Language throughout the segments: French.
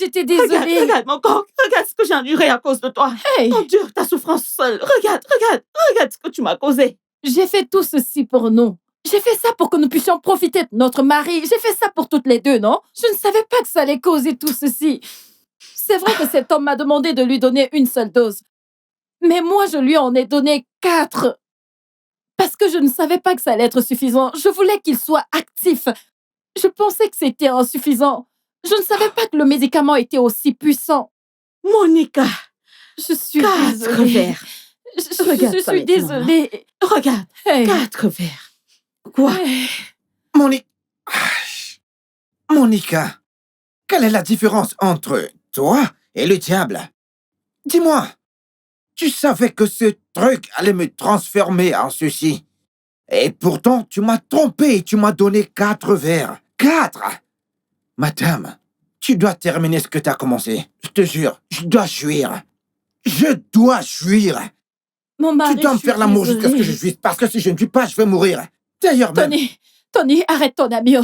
j'étais désolée. Regarde mon corps. Regarde ce que j'ai enduré à cause de toi. Hey, Endure ta souffrance seule. Regarde ce que tu m'as causé. j'ai fait tout ceci pour nous. J'ai fait ça pour que nous puissions profiter de notre mari. J'ai fait ça pour toutes les deux, non? Je ne savais pas que ça allait causer tout ceci. C'est vrai que cet homme m'a demandé de lui donner une seule dose. Mais moi, je lui en ai donné 4. Parce que je ne savais pas que ça allait être suffisant. Je voulais qu'il soit actif. Je pensais que c'était insuffisant. Je ne savais pas que le médicament était aussi puissant. Monica, Je suis 4 désolée. verres. Regarde Je ça suis maintenant, désolée. Regarde, Hey. 4 verres. Quoi? Hey. Monica, quelle est la différence entre toi et le diable? Dis-moi, tu savais que ce truc allait me transformer en ceci. Et pourtant, tu m'as trompé et tu m'as donné 4 verres. 4! Madame, tu dois terminer ce que tu as commencé. Je te jure, je dois jouir. Je dois jouir. Mon mari, Tu dois me je suis faire l'amour jusqu'à ce que je désolée. jouisse, parce que si je ne jouis pas, je vais mourir. D'ailleurs, même... Tony, arrête ton ami.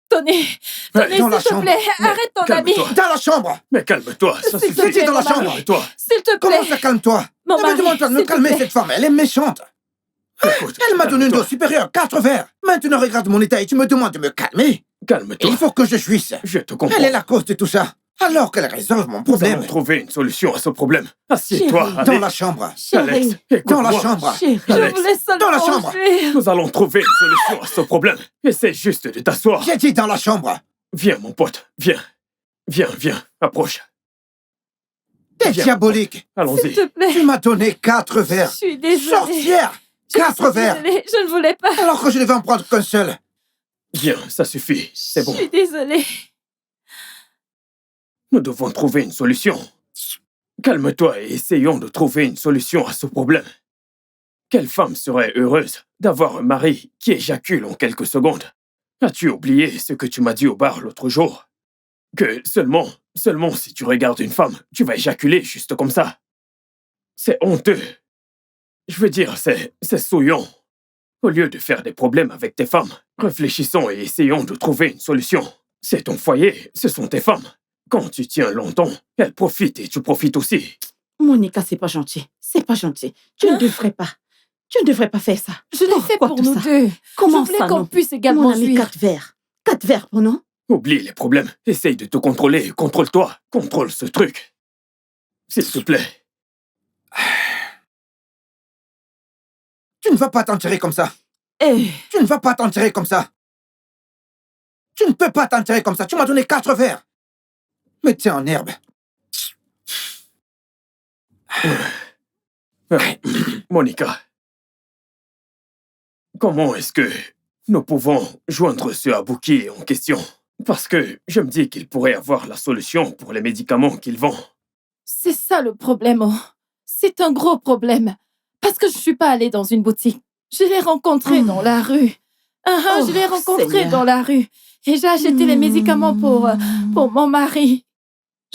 Tony, Dans s'il la te chambre. plaît, arrête ton ami. calme-toi. Dans la chambre! Mais calme-toi, ça S'il te suffit. plaît, dans la mon chambre. mari. Calme-toi. S'il te Comment plaît. ça, calme-toi? Mon Ne me mari, demande pas de me s'il te calmer, plaît. cette femme, elle est méchante. Écoute, Elle m'a donné une calme-toi. dose supérieure, 4 verres. Maintenant, regarde mon état et tu me demandes de me calmer. Calme-toi. Il faut que je jouisse. Je te comprends. Elle est la cause de tout ça. Alors qu'elle résolve mon Nous problème. allons trouver une solution à ce problème. Assieds-toi, Chérie, Dans allez. la chambre. Chérie, Alex, Dans la écoute-moi. chambre. chérie. Je Alex, voulais seulement dans la chambre. jouir. Nous allons trouver une solution à ce problème. Essaie juste de t'asseoir. J'ai dit dans la chambre. Viens, mon pote, viens. Viens, approche. T'es Viens. diabolique. S'il Allons-y. te plaît. Tu m'as donné 4 Je verres. suis désolée. Sorcière. Je suis 4 verres. désolée. Je ne voulais pas. Alors que je ne vais en prendre qu'un seul. Viens, ça suffit. C'est bon. Je suis désolée. Nous devons trouver une solution. Calme-toi et essayons de trouver une solution à ce problème. Quelle femme serait heureuse d'avoir un mari qui éjacule en quelques secondes? As-tu oublié ce que tu m'as dit au bar l'autre jour? Que seulement si tu regardes une femme, tu vas éjaculer juste comme ça. C'est honteux. Je veux dire, c'est souillant. Au lieu de faire des problèmes avec tes femmes, réfléchissons et essayons de trouver une solution. C'est ton foyer, ce sont tes femmes. Quand tu tiens longtemps, elles profitent et tu profites aussi. Monica, c'est pas gentil. C'est pas gentil. Tu ne devrais pas. Tu ne devrais pas faire ça. Je l'ai fait Pourquoi pour tout nous ça? deux. Comment Je voulais ça, qu'on non? puisse également Mon ami, jouir. 4 verres. 4 verres pour nous? Oublie les problèmes. Essaye de te contrôler. Contrôle-toi. Contrôle ce truc. S'il te plaît. Tu ne vas pas t'en tirer comme ça. Eh, Tu ne vas pas t'en tirer comme ça. Tu ne peux pas t'en tirer comme ça. Tu m'as donné 4 verres. Mais t'es en herbe. Monica. Comment est-ce que nous pouvons joindre ce Abouki en question? Parce que je me dis qu'il pourrait avoir la solution pour les médicaments qu'il vend. C'est ça le problème. Oh. C'est un gros problème. Parce que je suis pas allée dans une boutique. Je l'ai rencontré dans la rue. Oh, Je l'ai rencontré Seigneur. dans la rue. Et j'ai acheté les médicaments pour mon mari.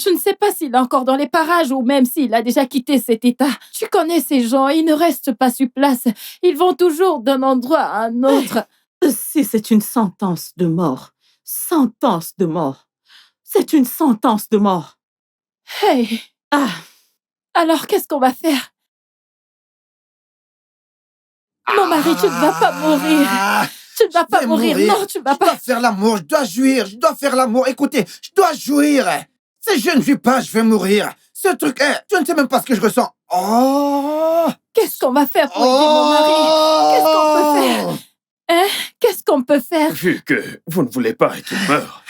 Je ne sais pas s'il est encore dans les parages ou même s'il a déjà quitté cet état. Tu connais ces gens, ils ne restent pas sur place. Ils vont toujours d'un endroit à un autre. si c'est une sentence de mort. Sentence de mort. C'est une sentence de mort. Hey, Ah, alors qu'est-ce qu'on va faire? Mon mari, tu ne vas pas mourir. Ah, Tu ne vas je pas vais mourir. mourir. Non, tu ne vas Je dois pas. faire l'amour, je dois jouir, je dois faire l'amour. Écoutez, je dois jouir. Si je ne vis pas, je vais mourir. Ce truc, tu ne sais même pas ce que je ressens. Oh! Qu'est-ce qu'on va faire pour aider mon mari? Qu'est-ce qu'on peut faire? Qu'est-ce qu'on peut faire? Vu que vous ne voulez pas qu'il meure.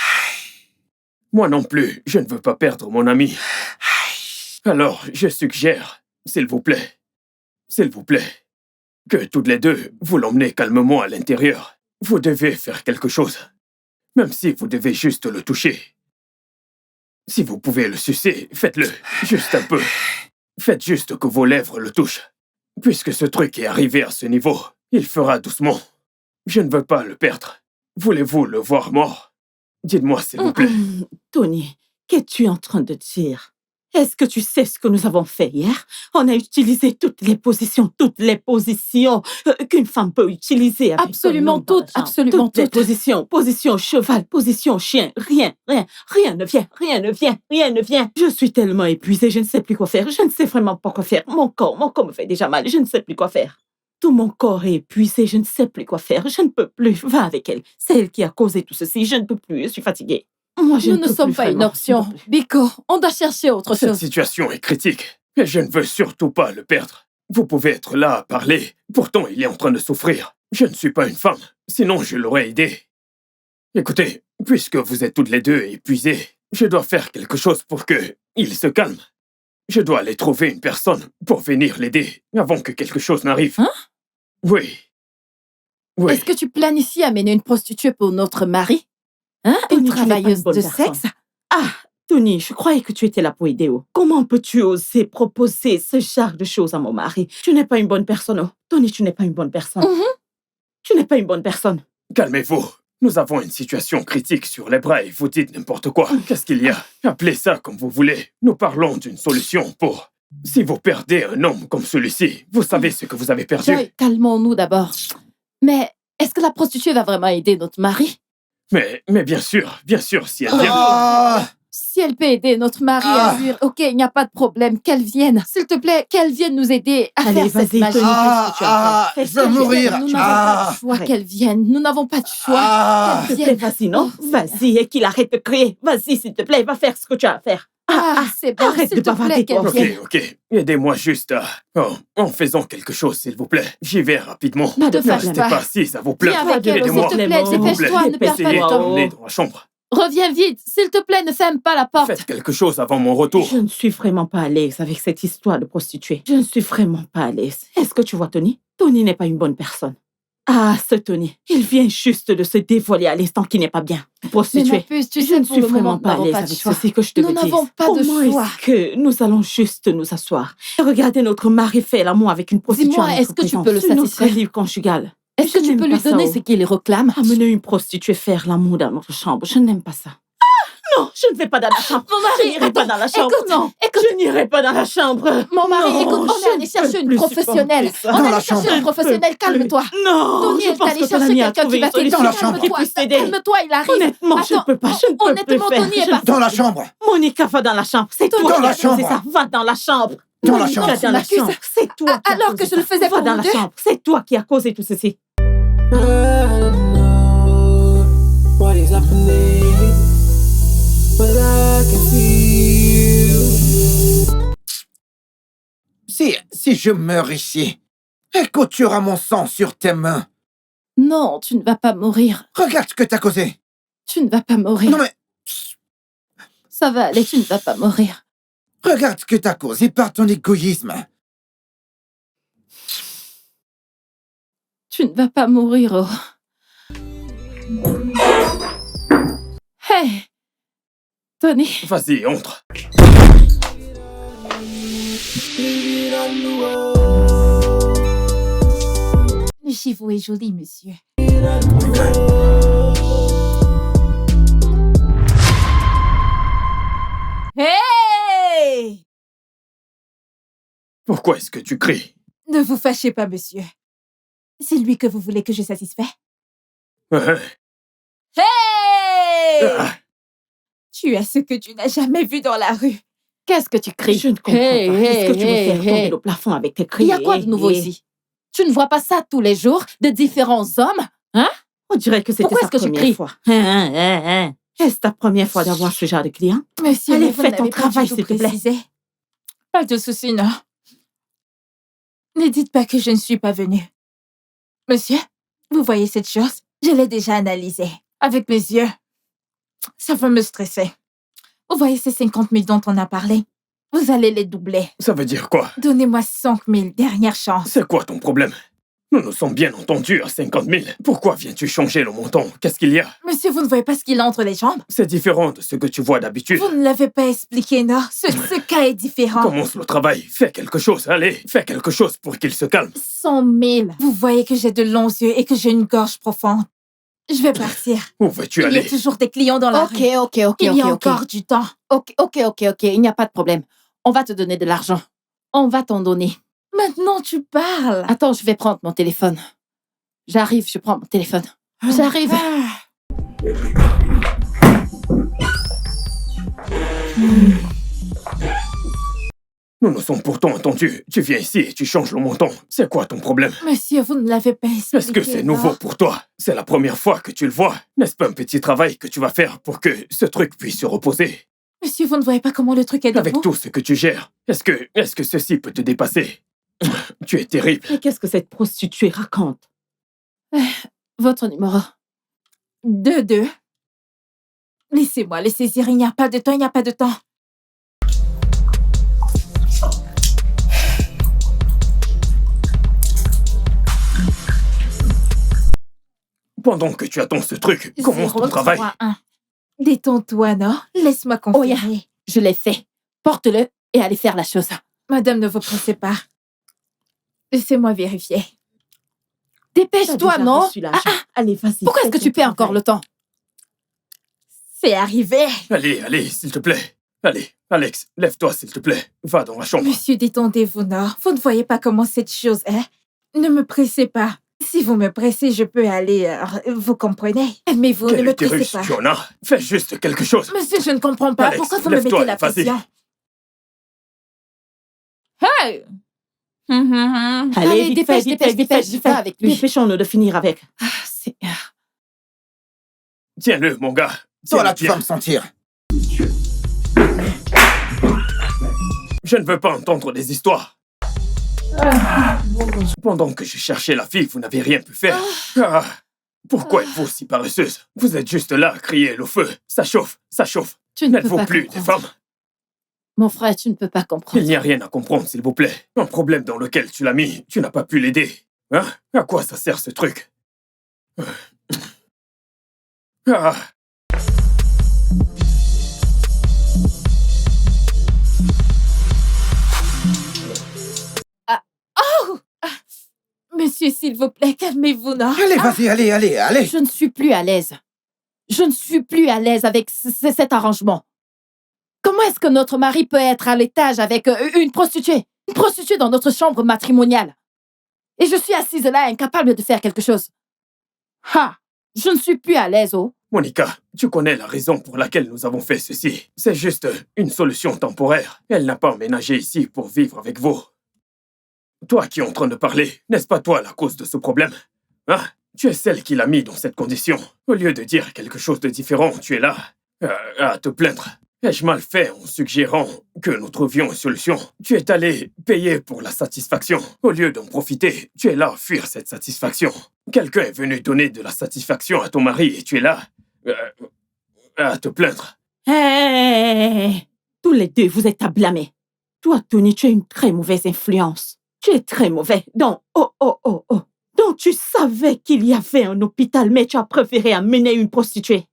Moi non plus, je ne veux pas perdre mon ami. Alors, je suggère, s'il vous plaît, que toutes les deux, vous l'emmenez calmement à l'intérieur. Vous devez faire quelque chose. Même si vous devez juste le toucher. Si vous pouvez le sucer, faites-le, juste un peu. Faites juste que vos lèvres le touchent. Puisque ce truc est arrivé à ce niveau, il fera doucement. Je ne veux pas le perdre. Voulez-vous le voir mort? Dites-moi, s'il vous plaît. Tony, qu'es-tu en train de dire? Est-ce que tu sais ce que nous avons fait hier? On a utilisé toutes les positions qu'une femme peut utiliser. Avec Absolument un homme dans la toutes, chambre. absolument toutes les toutes. positions, position cheval, position chien, rien ne vient. Je suis tellement épuisée, je ne sais plus quoi faire. Je ne sais vraiment pas quoi faire. Mon corps me fait déjà mal, je ne sais plus quoi faire. Tout mon corps est épuisé, je ne sais plus quoi faire. Je ne peux plus. Va avec elle. C'est elle qui a causé tout ceci. Je ne peux plus, je suis fatiguée. Moi, je Nous ne ne peux sommes plus, pas une vraiment. option. Je ne peux plus. Biko, on doit chercher autre Cette chose. situation est critique et je ne veux surtout pas le perdre. Vous pouvez être là à parler, pourtant il est en train de souffrir. Je ne suis pas une femme, sinon je l'aurais aidé. Écoutez, puisque vous êtes toutes les deux épuisées, je dois faire quelque chose pour que il se calme. Je dois aller trouver une personne pour venir l'aider avant que quelque chose n'arrive. Hein? Oui. Oui. Est-ce que tu planifies amener une prostituée pour notre mari? Hein? Tony, Une tu n'es pas travailleuse une bonne de personne. sexe? Ah, Tony, je croyais que tu étais là pour aider. Oh. Comment peux-tu oser proposer ce genre de choses à mon mari? Tu n'es pas une bonne personne. Oh. Tony, tu n'es pas une bonne personne. Tu n'es pas une bonne personne. Calmez-vous. Nous avons une situation critique sur les bras et vous dites n'importe quoi. Qu'est-ce qu'il y a? Appelez ça comme vous voulez. Nous parlons d'une solution pour... Si vous perdez un homme comme celui-ci, vous savez ce que vous avez perdu. Joy, calmons-nous d'abord. Mais est-ce que la prostituée va vraiment aider notre mari? Mais bien sûr, si elle vient... Ah, Si elle peut aider notre mari à fuir, ok, il n'y a pas de problème. Qu'elle vienne. S'il te plaît, qu'elle vienne nous aider à Allez, faire cette vas-y, magie. Tony. Qu'est-ce que tu as fait? je veux mourir. Nous n'avons pas de choix Arrête. qu'elle vienne. Nous n'avons pas de choix. Ah, Qu'elle S'il te plaît, vienne. vas-y, non? Vas-y, et qu'il arrête de crier. Vas-y, s'il te plaît, va faire ce que tu as à faire. C'est bon, arrête s'il de te bavarder, plaît, qu'elle toi. vienne. Ok. Aidez-moi juste à... en faisant quelque chose, s'il vous plaît. J'y vais rapidement. Pas de Ne Ne fâche restez pas. pas assise, ça vous plaît. Viens avec elle, s'il Aidez-moi. te plaît, s'il vous plaît. dépêche-toi, ne perds pas Essayez de de temps. m'emmener dans la chambre. Reviens vite, s'il te plaît, ne ferme pas la porte. Faites quelque chose avant mon retour. Je ne suis vraiment pas à l'aise avec cette histoire de prostituée. Je ne suis vraiment pas à l'aise. Est-ce que tu vois Tony? Tony n'est pas une bonne personne. Ah, ce Tony, il vient juste de se dévoiler à l'instant qui n'est pas bien. Mais ma Prostituée. puce, tu Je sais, ne pour suis le moment, vraiment nous pas à n'avons l'aise pas de avec choix. ceci que je te Nous le dis. n'avons pas de Comment choix. est-ce que nous allons juste nous asseoir et regarder notre mari faire l'amour avec une prostituée Dis-moi, en notre est-ce que tu présence? peux le C'est notre satisfaire? livre conjugal. Est-ce que Je tu n'aime peux lui pas ça, donner oh. ce qu'il réclame? Amener une prostituée faire l'amour dans notre chambre, je n'aime pas ça. Non, je ne vais pas dans la chambre. Mon Je mari, n'irai pas dans la chambre. écoute, Non, écoute. je n'irai pas dans la chambre. Mon mari, Non, écoute, on je est ne allé chercher peux une plus professionnelle. supporter ça. On Dans est la allé chercher chambre. une professionnelle, calme-toi. Non, Tony je est pense allé que ton chercher ami a quelqu'un trouvé qui va une t'aider. solution. Dans la chambre. Qui puisse t'aider. Calme-toi, il arrive. Honnêtement, je ne Attends, peux pas. Je ne peux honnêtement, plus Tony faire. est pas... dans la chambre. Monica, va dans la chambre. C'est toi Dans qui la as causé chambre. ça. Va dans la chambre. Dans la Monica, chambre. va dans la Tu m'accuses. chambre. C'est toi qui as Alors causé que je le ça. faisais Va pour dans nous la deux. chambre. C'est toi qui as causé tout ceci. What is happening? But I can feel. Si je meurs ici, écoute, tu auras mon sang sur tes mains. Non, tu ne vas pas mourir. Regarde ce que t'as causé. Tu ne vas pas mourir. Non mais, Ça va aller, tu ne vas pas mourir. regarde ce que t'as causé par ton égoïsme. Tu ne vas pas mourir, oh. Hey! Tony, Vas-y, entre. le chez vous est joli, monsieur. Hey! Pourquoi est-ce que tu cries? Ne vous fâchez pas, monsieur. C'est lui que vous voulez que je satisfais? Hein? Hey! Ah, Tu as ce que tu n'as jamais vu dans la rue. Qu'est-ce que tu cries? Je ne comprends Hey, pas. Est-ce que tu veux hey, faire tomber hey. le plafond avec tes cris? Il y a quoi de nouveau ici? Tu ne vois pas ça tous les jours, de différents hommes? On dirait que c'était Pourquoi sa est-ce que tu première cries? fois. Est-ce ta première fois d'avoir ce genre de client? Monsieur, Allez, mais vous fais ton n'avez pas travail, du tout s'il te plaît. précisé. Pas de souci, non. Ne dites pas que je ne suis pas venue. Monsieur, vous voyez cette chose? Je l'ai déjà analysée. Avec mes yeux. Ça va me stresser. Vous voyez ces 50 000 dont on a parlé? Vous allez les doubler. ça veut dire quoi? Donnez-moi 5 000, dernière chance. C'est quoi ton problème? Nous nous sommes bien entendus à 50 000. Pourquoi viens-tu changer le montant? Qu'est-ce qu'il y a? Monsieur, vous ne voyez pas ce qu'il a entre les jambes? C'est différent de ce que tu vois d'habitude. Vous ne l'avez pas expliqué, non? Ce cas est différent. Commence le travail. Fais quelque chose. Allez, fais quelque chose pour qu'il se calme. 100 000. Vous voyez que j'ai de longs yeux et que j'ai une gorge profonde. Je vais partir. Où veux-tu Il y a aller? toujours des clients dans la Ok, rue. ok, ok, Il y a ok, encore du temps. ok, il n'y a pas de problème. On va te donner de l'argent. On va t'en donner. Maintenant, tu parles. Attends, je vais prendre mon téléphone. J'arrive, je prends mon téléphone. J'arrive. Nous nous sommes pourtant entendus. Tu viens ici et tu changes le montant. C'est quoi ton problème? Monsieur, vous ne l'avez pas expliqué. Est-ce que c'est nouveau pour toi? C'est la première fois que tu le vois. N'est-ce pas un petit travail que tu vas faire pour que ce truc puisse se reposer? Monsieur, vous ne voyez pas comment le truc est debout? Avec tout ce que tu gères, est-ce que ceci peut te dépasser? Tu es terrible. Mais qu'est-ce que cette prostituée raconte? Votre numéro. 2-2. Laissez-moi les saisir. Il n'y a pas de temps, il n'y a pas de temps. Pendant que tu attends ce truc, commence ton travail. 0-3-1. Détends-toi, non? Laisse-moi confirmer. Oh, yeah. Je l'ai fait. Porte-le et allez faire la chose. Madame, ne vous pressez pas. Laissez-moi vérifier. Dépêche-toi, non? Allez, vas-y. Pourquoi est-ce que tu perds encore le temps? C'est arrivé. Allez, s'il te plaît. Allez, Alex, lève-toi, s'il te plaît. Va dans la chambre. Monsieur, détendez-vous, non? Vous ne voyez pas comment cette chose est? Ne me pressez pas. Si vous me pressez, je peux aller... vous comprenez? Mais vous ne Quel me pressez utérus pas. tu en as? Fais juste quelque chose. Monsieur, je ne comprends pas. Alex, Pourquoi vous me lève-toi, mettez la vas-y. pression? Hey! Allez, dépêche, avec lui. Dépêchons-nous de finir avec. Ah, c'est... Tiens-le, mon gars. Toi, là, Tiens-le tu bien. vas me sentir. Je ne veux pas entendre des histoires. Pendant que je cherchais la fille, vous n'avez rien pu faire. Ah, pourquoi êtes-vous si paresseuse? Vous êtes juste là à crier l'eau feu. Ça chauffe, ça chauffe. Tu ne peux N'êtes-vous pas plus des comprendre. femmes? Mon frère, tu ne peux pas Il comprendre. n'y a rien à comprendre, s'il vous plaît. Un problème dans lequel tu l'as mis, tu n'as pas pu l'aider. Hein? À quoi ça sert ce truc? Ah. Monsieur, s'il vous plaît, calmez-vous, non? Allez, vas-y, allez. Je ne suis plus à l'aise. Je ne suis plus à l'aise avec cet arrangement. Comment est-ce que notre mari peut être à l'étage avec une prostituée? Une prostituée dans notre chambre matrimoniale. Et je suis assise là, incapable de faire quelque chose. Ha! Je ne suis plus à l'aise, oh. Monica, tu connais la raison pour laquelle nous avons fait ceci. C'est juste une solution temporaire. Elle n'a pas emménagé ici pour vivre avec vous. Toi qui es en train de parler, n'est-ce pas toi la cause de ce problème? Hein? Tu es celle qui l'a mis dans cette condition. Au lieu de dire quelque chose de différent, tu es là à te plaindre. Ai-je mal fait en suggérant que nous trouvions une solution? Tu es allé payer pour la satisfaction. Au lieu d'en profiter, tu es là à fuir cette satisfaction. Quelqu'un est venu donner de la satisfaction à ton mari et tu es là à te plaindre. Hey! Tous les deux, vous êtes à blâmer. Toi, Tony, tu as une très mauvaise influence. Tu es très mauvais. Donc, Donc, tu savais qu'il y avait un hôpital, mais tu as préféré amener une prostituée.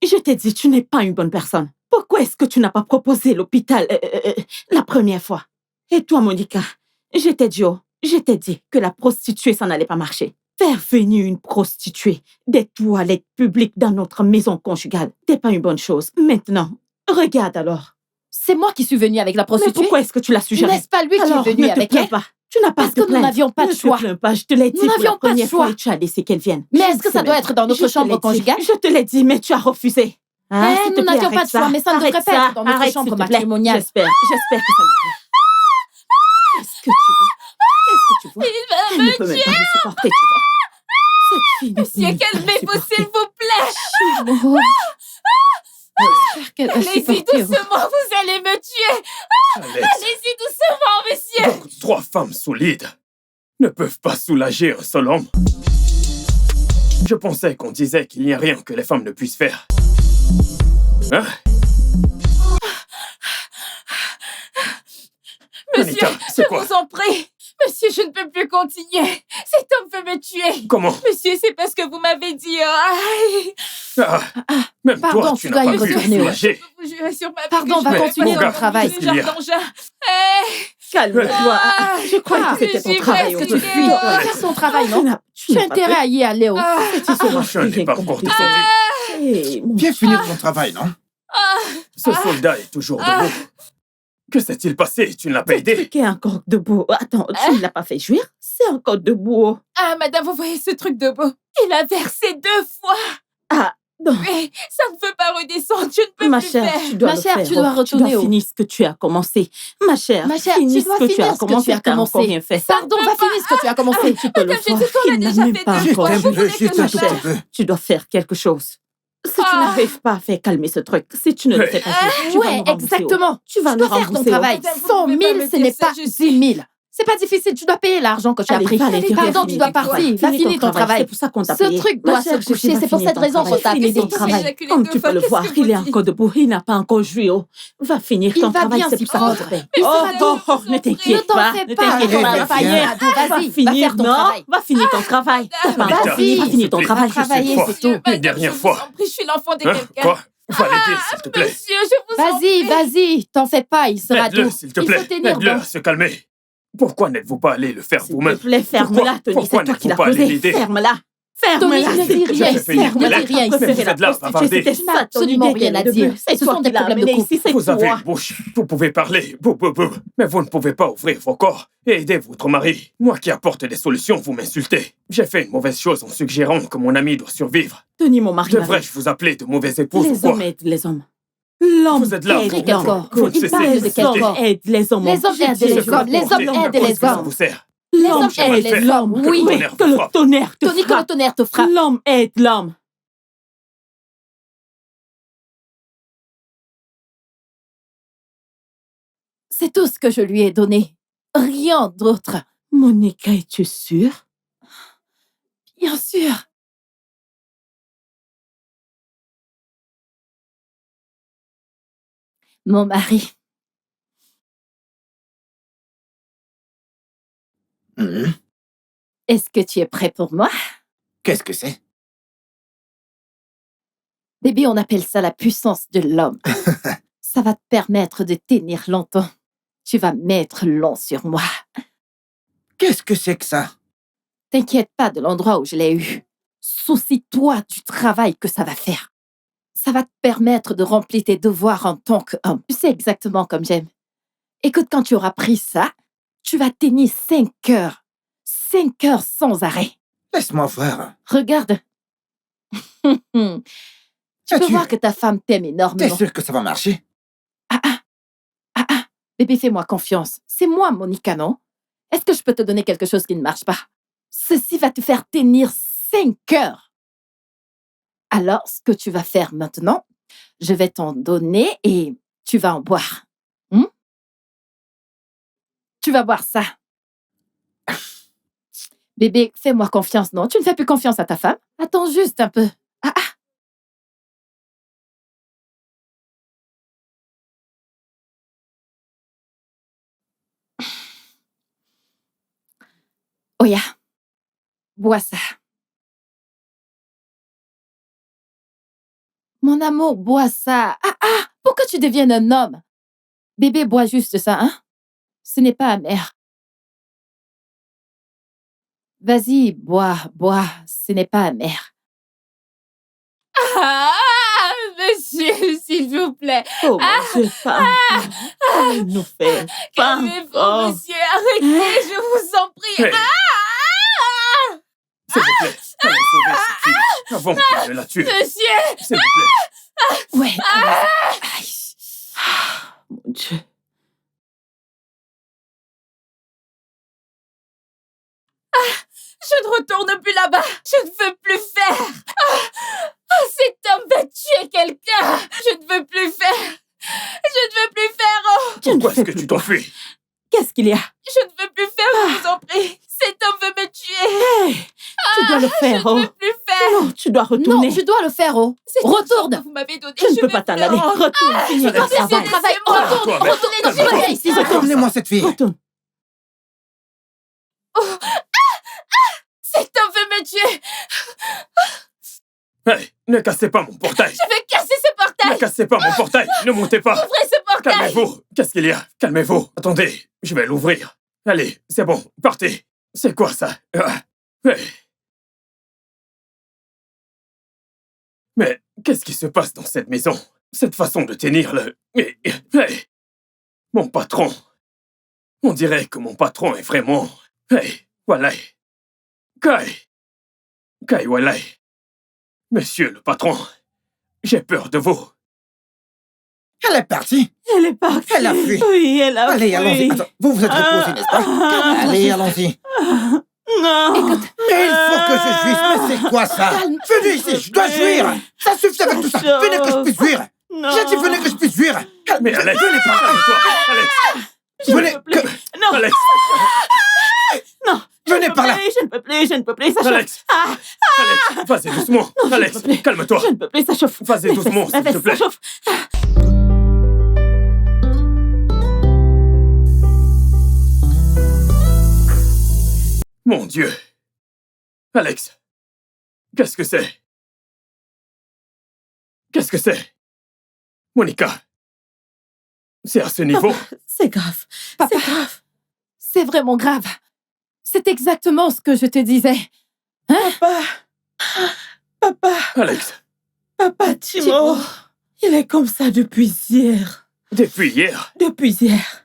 Je t'ai dit, tu n'es pas une bonne personne. Pourquoi est-ce que tu n'as pas proposé l'hôpital la première fois? Et toi, Monica, je t'ai dit que la prostituée, ça n'allait pas marcher. Faire venir une prostituée des toilettes publiques dans notre maison conjugale, c'est pas une bonne chose. Maintenant, regarde alors. C'est moi qui suis venue avec la Mais prostituée. pourquoi est-ce que tu l'as suggéré? N'est-ce pas lui Alors, qui est venu ne te avec plains elle? pas. Tu n'as pas Parce à te que nous plaindre. n'avions pas de choix. Ne te plains pas, je te l'ai dit Nous pour la n'avions pas de première choix. fois et tu as laissé qu'elle vienne. Mais Je est-ce ne que ça sais doit même être pas. dans notre Je te chambre l'ai dit. conjugale? Je te l'ai dit, mais tu as refusé. Hein, s'il te nous plaît, n'avions pas arrête de choix, mais ça ne Arrête devrait pas ça. être dans notre Arrête, chambre s'il te plaît. matrimoniale. J'espère que ça lui plaît. Qu'est-ce que tu vois? Qu'est-ce que tu vois? Elle ne peut même pas me supporter, tu vois. Cette fille ne Monsieur, peut même pas me calmez-vous, supporter. s'il vous plaît. Oh. J'espère qu'elle va Allez-y supporter. doucement, vous allez me tuer. Alex, Allez-y doucement, monsieur. donc 3 femmes solides ne peuvent pas soulager un seul homme. Je pensais qu'on disait qu'il n'y a rien que les femmes ne puissent faire. Hein? Monsieur, Monica, c'est je quoi? vous en prie. Monsieur, je ne peux plus continuer. Cet homme veut me tuer. Comment? Monsieur, c'est parce que vous m'avez dit... aïe. Ah, même pardon, toi, tu tu n'as dois y pas pu retourner, soulager. Je vous jure sur ma vie Pardon, que on va je vais continuer pas notre travail. Qu'est-ce qu'il y a? Calme-toi. Je croyais que c'était ton J'y travail. vais, Est-ce que tu Dieu. fuis? Fais son travail, non? Tu as intérêt à y aller, oh. Mon chien n'est pas encore descendu. Viens finir ton travail, non? Ce soldat est toujours debout. Que s'est-il passé? Tu ne l'as pas Ce aidé? truc est encore debout. Attends, tu ne l'as pas fait jouir? C'est encore debout. Ah, madame, vous voyez ce truc de beau? Il a versé 2 fois. Ah, non. Mais ça ne veut pas redescendre. Je ne peux Ma plus chère, faire. tu dois Ma le chère, faire. tu dois Oh, retourner Tu dois au- finir ce que tu as commencé. Ma chère, Ma chère, tu finis dois ce que tu finir as ce que commencé. tu as T'as encore commencé. rien fait. Pardon, va finir ce que tu as commencé. Tu peux le Madame, j'ai voir. dit qu'on l'a Il n'a déjà même fait pas 2 encore fois. joué. Vous voulez Juste que un je tout fasse? petit peu. Tu dois faire quelque chose. Si tu Ah. n'arrives pas à faire calmer ce truc, si tu ne le fais pas, tu vas Ouais, nous rembourser. exactement. Tu vas Tu nous dois faire ton rembourser. travail. Madame, vous 100 pouvez 000, pas me ce dire n'est ça, pas je 10 000. C'est pas difficile, tu dois payer l'argent que tu as Allez, pris. allez, Pardon, finis tu dois ton partir. travail. Va finir ton C'est travail. pour ça qu'on t'a Ce payé. truc Ma doit chère, se coucher. tu C'est pour finis cette ton raison travail. qu'on t'a Finis payé. ton Qu'est-ce que travail. j'ai éjaculé Comme 2 tu fois? peux le Qu'est-ce voir, que il vous est dites? encore debout. Il n'a pas encore joué. Oh. Va finir Il ton va travail. bien C'est s'y pour ça qu'on prendre. te paye. Il Oh, sera oh, doux. oh, ne Ne t'inquiète t'en pas. fais Ne pas. t'inquiète Allez, pas. Il viens. va finir. Vas-y, Va va finir, faire ton non? travail. Va finir ton travail. T'as pas encore Vas-y. fini. Va finir ton S'il te plaît. travail. Va travailler, fois. c'est tout. Madame, Une dernière je vous fois. en prie, je suis l'enfant de Hein? quelqu'un. Quoi? Va l'aider, s'il te plaît. Monsieur, je vous en Vas-y, prie. vas-y. T'en fais pas, il sera Aide-le, doux. s'il te Il plaît. faut tenir Aide-le bon. à se calmer. Pourquoi n'êtes-vous pas allé le faire S'il te vous-même? plaît, ferme-la, Tony. Pourquoi C'est toi qui n'êtes-vous l'as pas allé causé. l'aider? Ferme-la. Tony, Ferme-la. ne dis s'il te rien plaît. ici. Ne dis rien Ta ici. préférée, vous la êtes là, prostituée, bavardez. c'était Tu n'as ça, ton absolument idée rien à dès le dire. début. C'est Ce toi sont qui des l'as problèmes de amené couple. ici, c'est Vous avez toi. une bouche, vous pouvez parler, mais vous ne pouvez pas ouvrir vos corps et aider votre mari. Moi qui apporte des solutions, vous m'insultez. J'ai fait une mauvaise chose en suggérant que mon ami doit survivre. Tony, mon mari. Devrais-je vous appeler de mauvaise épouse ou Les quoi? hommes aident les hommes. L'homme Vous êtes là, aide vous. quel l'homme. corps? Vous ne Il cessez parle de de Les quel hommes corps? aident les hommes. Les hommes aident les Pitié, hommes. Les hommes aident À quoi les est-ce que ça hommes. vous sert? Les L'homme hommes j'aimerais aide aident les faire hommes. l'homme. que le Oui. tonnerre Que vous le frappe. tonnerre te Tony, que le frappe. tonnerre te frappe. L'homme aide l'homme. C'est tout ce que je lui ai donné. Rien d'autre. Monica, es-tu sûre? Bien sûr. Mon mari, Mhm. est-ce que tu es prêt pour moi? Qu'est-ce que c'est? Bébé, on appelle ça la puissance de l'homme. Ça va te permettre de tenir longtemps. Tu vas mettre long sur moi. Qu'est-ce que c'est que ça? T'inquiète pas de l'endroit où je l'ai eu. Soucie-toi du travail que ça va faire. Ça va te permettre de remplir tes devoirs en tant qu'homme. Tu sais exactement comme j'aime. Écoute, quand tu auras pris ça, tu vas tenir 5 heures. 5 heures sans arrêt. Laisse-moi voir. Regarde. Tu peux As-tu- voir que ta femme t'aime T'es énormément. sûr que ça va marcher? Bébé, fais-moi confiance. C'est moi, Monica, non? Est-ce que je peux te donner quelque chose qui ne marche pas? Ceci va te faire tenir 5 heures. Alors, ce que tu vas faire maintenant, je vais t'en donner et tu vas en boire. Tu vas boire ça. Bébé, fais-moi confiance, non? Tu ne fais plus confiance à ta femme? Attends juste un peu. Oya, bois ça. Mon amour, bois ça. Pour que tu deviennes un homme. Bébé, bois juste ça, hein? Ce n'est pas amer. Vas-y, bois, ce n'est pas amer. Ah, monsieur, s'il vous plaît. Oh, mon Dieu, femme. Nous fait Calmez-vous, Oh. monsieur. Arrêtez, je vous en prie. Hey. S'il vous plaît, allez sauver cette fille avant qu'il ne la tue. Monsieur, S'il vous plaît. Ouais. Aïe. Mon Dieu. je ne retourne plus là-bas. Je ne veux plus faire. Cet homme va tuer quelqu'un. Je ne veux plus faire. Je ne veux plus faire. Oh, Je ne Pourquoi fais est-ce que plus tu quoi. t'enfuis? Qu'est-ce qu'il y a? je ne veux plus faire, je vous en prie. Cet homme veut me tuer. Hey, tu dois le Je faire, ne oh. veux plus faire. Non, tu dois Non, retourner. je dois le faire, oh. Cet Retourne. argent que vous m'avez donné, Je ne peux vais pas t'en plus aller. le rendre. Retourne, finis ton laissez-moi. travail. Travail, Laissez-moi. retourne, retournez dans Retourne ce ici, ici. Retournez-moi cette fille. Retourne. Cet homme veut me tuer. Hey, ne cassez pas mon portail. Je vais casser ce Ne portail. cassez pas mon portail. Ne montez pas. Ouvrez ce portail. Calmez-vous. Qu'est-ce qu'il y a? Calmez-vous. Attendez, je vais l'ouvrir. Allez, c'est bon, partez. C'est quoi ça? Hey. Mais qu'est-ce qui se passe dans cette maison? Cette façon de tenir le... Mais... Hey. Mon patron. On dirait que mon patron est vraiment... Hey, Walai. Kai Walai. Monsieur le patron, j'ai peur de vous. Elle est partie. Elle est partie. Elle a fui. Oui, elle a Allez, fui. allons-y. Attends, vous vous êtes reposé, n'est-ce pas? Allez, allons-y. Non. Mais il faut que je jouisse. Mais c'est quoi ça? Calme. Venez ici, je dois jouir. Ça suffit avec tout ça. Venez que je puisse jouir. Non. J'ai dit venez que je puisse jouir. Mais Alex, venez par là. calme-toi. Alex, Venez, Non. Alex, Non. venez par là. Je ne peux plus, je ne peux plus, ça chauffe. Alex. Alex, vas-y doucement. Alex, peux plus. calme-toi. Je ne peux plus, ça chauffe. Vas-y doucement, s'il te plaît. Ça chauffe. Mon Dieu. Alex, qu'est-ce que c'est? Qu'est-ce que c'est? Monica, c'est à ce niveau? C'est grave. Papa, C'est grave. c'est vraiment grave. C'est exactement ce que je te disais. Papa, Alex, Papa, Timo. Il est comme ça depuis hier. depuis hier, Depuis hier.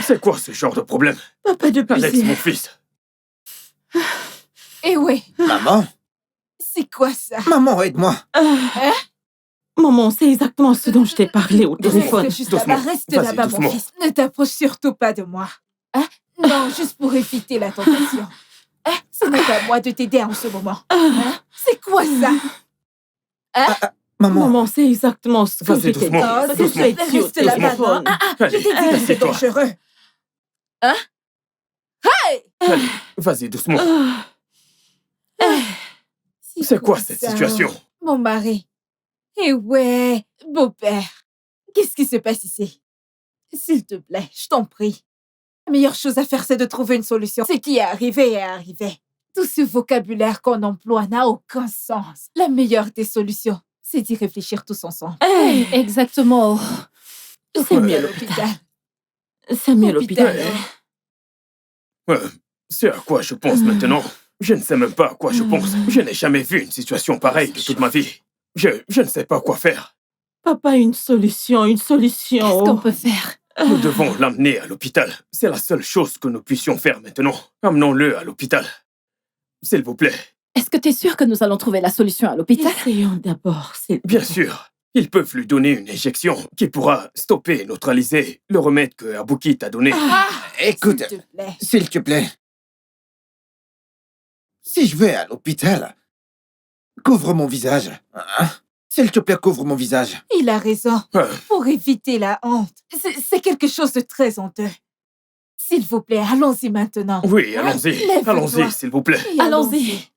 c'est quoi ce genre de problème? Papa, depuis Alex, mon hier. fils. Eh ouais, Maman, c'est quoi ça? maman, aide-moi. Maman, c'est exactement ce dont je t'ai parlé au téléphone. Reste juste Doucement. là-bas, reste Vas-y, là-bas, mon doucement. fils. Ne t'approche surtout pas de moi. Hein? Non, juste pour éviter la tentation. Hein? Ce n'est pas à moi de t'aider en ce moment. Hein? C'est quoi ça? Maman, Maman, c'est exactement ce que Vas-y, je t'ai dit. doucement. Parce que Doucement. je t'ai dit au Reste là-bas, téléphone. non? Je Allez, t'ai dit que c'est assieds-toi. dangereux. Hein? Allez, vas-y doucement. C'est quoi cette ça? situation? Mon mari. Eh ouais, beau-père. Qu'est-ce qui se passe ici? S'il te plaît, je t'en prie. La meilleure chose à faire, c'est de trouver une solution. Ce qui est arrivé est arrivé. Tout ce vocabulaire qu'on emploie n'a aucun sens. La meilleure des solutions, c'est d'y réfléchir tous ensemble. Exactement. C'est mieux À l'hôpital. C'est mieux l'hôpital. C'est à quoi je pense maintenant. Je ne sais même pas à quoi je pense. Je n'ai jamais vu une situation pareille de toute ma vie. Je ne sais pas quoi faire. Papa, une solution, une Qu'est-ce qu'on solution. peut faire? Nous devons l'amener à l'hôpital. C'est la seule chose que nous puissions faire maintenant. Amenons-le à l'hôpital. S'il vous plaît. Est-ce que tu es sûr que nous allons trouver la solution à l'hôpital? Essayons d'abord. Bien sûr. Ils peuvent lui donner une injection qui pourra stopper et neutraliser le remède que Abouki t'a donné. écoute, S'il te plaît. s'il te plaît. Si je vais à l'hôpital, couvre mon visage. Hein? S'il te plaît, couvre mon visage. Il a raison. Pour éviter la honte. C'est quelque chose de très honteux. S'il vous plaît, allons-y maintenant. Oui, allons-y. Lève-toi. Allons-y, s'il vous plaît. Et Allons-y.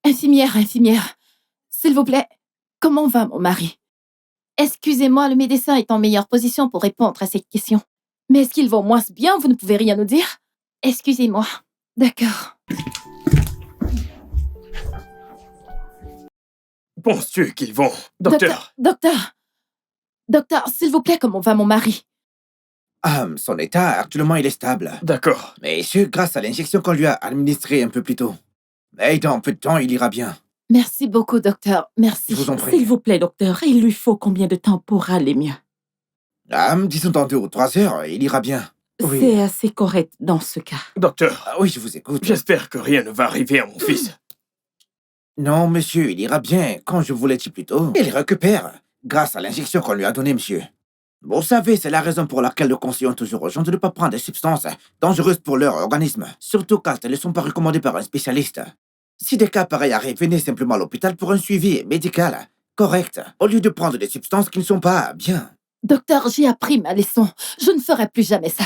Infirmière, s'il vous plaît, comment va mon mari? Excusez-moi, le médecin est en meilleure position pour répondre à cette question. Mais est-ce qu'il va moins bien? Vous ne pouvez rien nous dire? Excusez-moi. D'accord. Penses-tu qu'ils vont... Docteur, Docteur, s'il vous plaît, comment va mon mari? Son état, actuellement, il est stable. d'accord. Mais ce, grâce à l'injection qu'on lui a administrée un peu plus tôt. Mais dans peu de temps, il ira bien. Merci beaucoup, docteur. Merci. Je vous en S'il prie. vous plaît, docteur, il lui faut combien de temps pour aller mieux? Disons dans 2 ou 3 heures, il ira bien. Oui. C'est assez correct dans ce cas. Docteur, Ah oui, je vous écoute. j'espère que rien ne va arriver à mon fils. Non, monsieur, il ira bien, comme je vous l'ai dit plus tôt. Il récupère, grâce à l'injection qu'on lui a donnée, monsieur. Vous savez, c'est la raison pour laquelle nous conseillons toujours aux gens de ne pas prendre des substances dangereuses pour leur organisme, surtout quand elles ne sont pas recommandées par un spécialiste. Si des cas pareils arrivent, venez simplement à l'hôpital pour un suivi médical correct, au lieu de prendre des substances qui ne sont pas bien. Docteur, j'ai appris ma leçon. Je ne ferai plus jamais ça.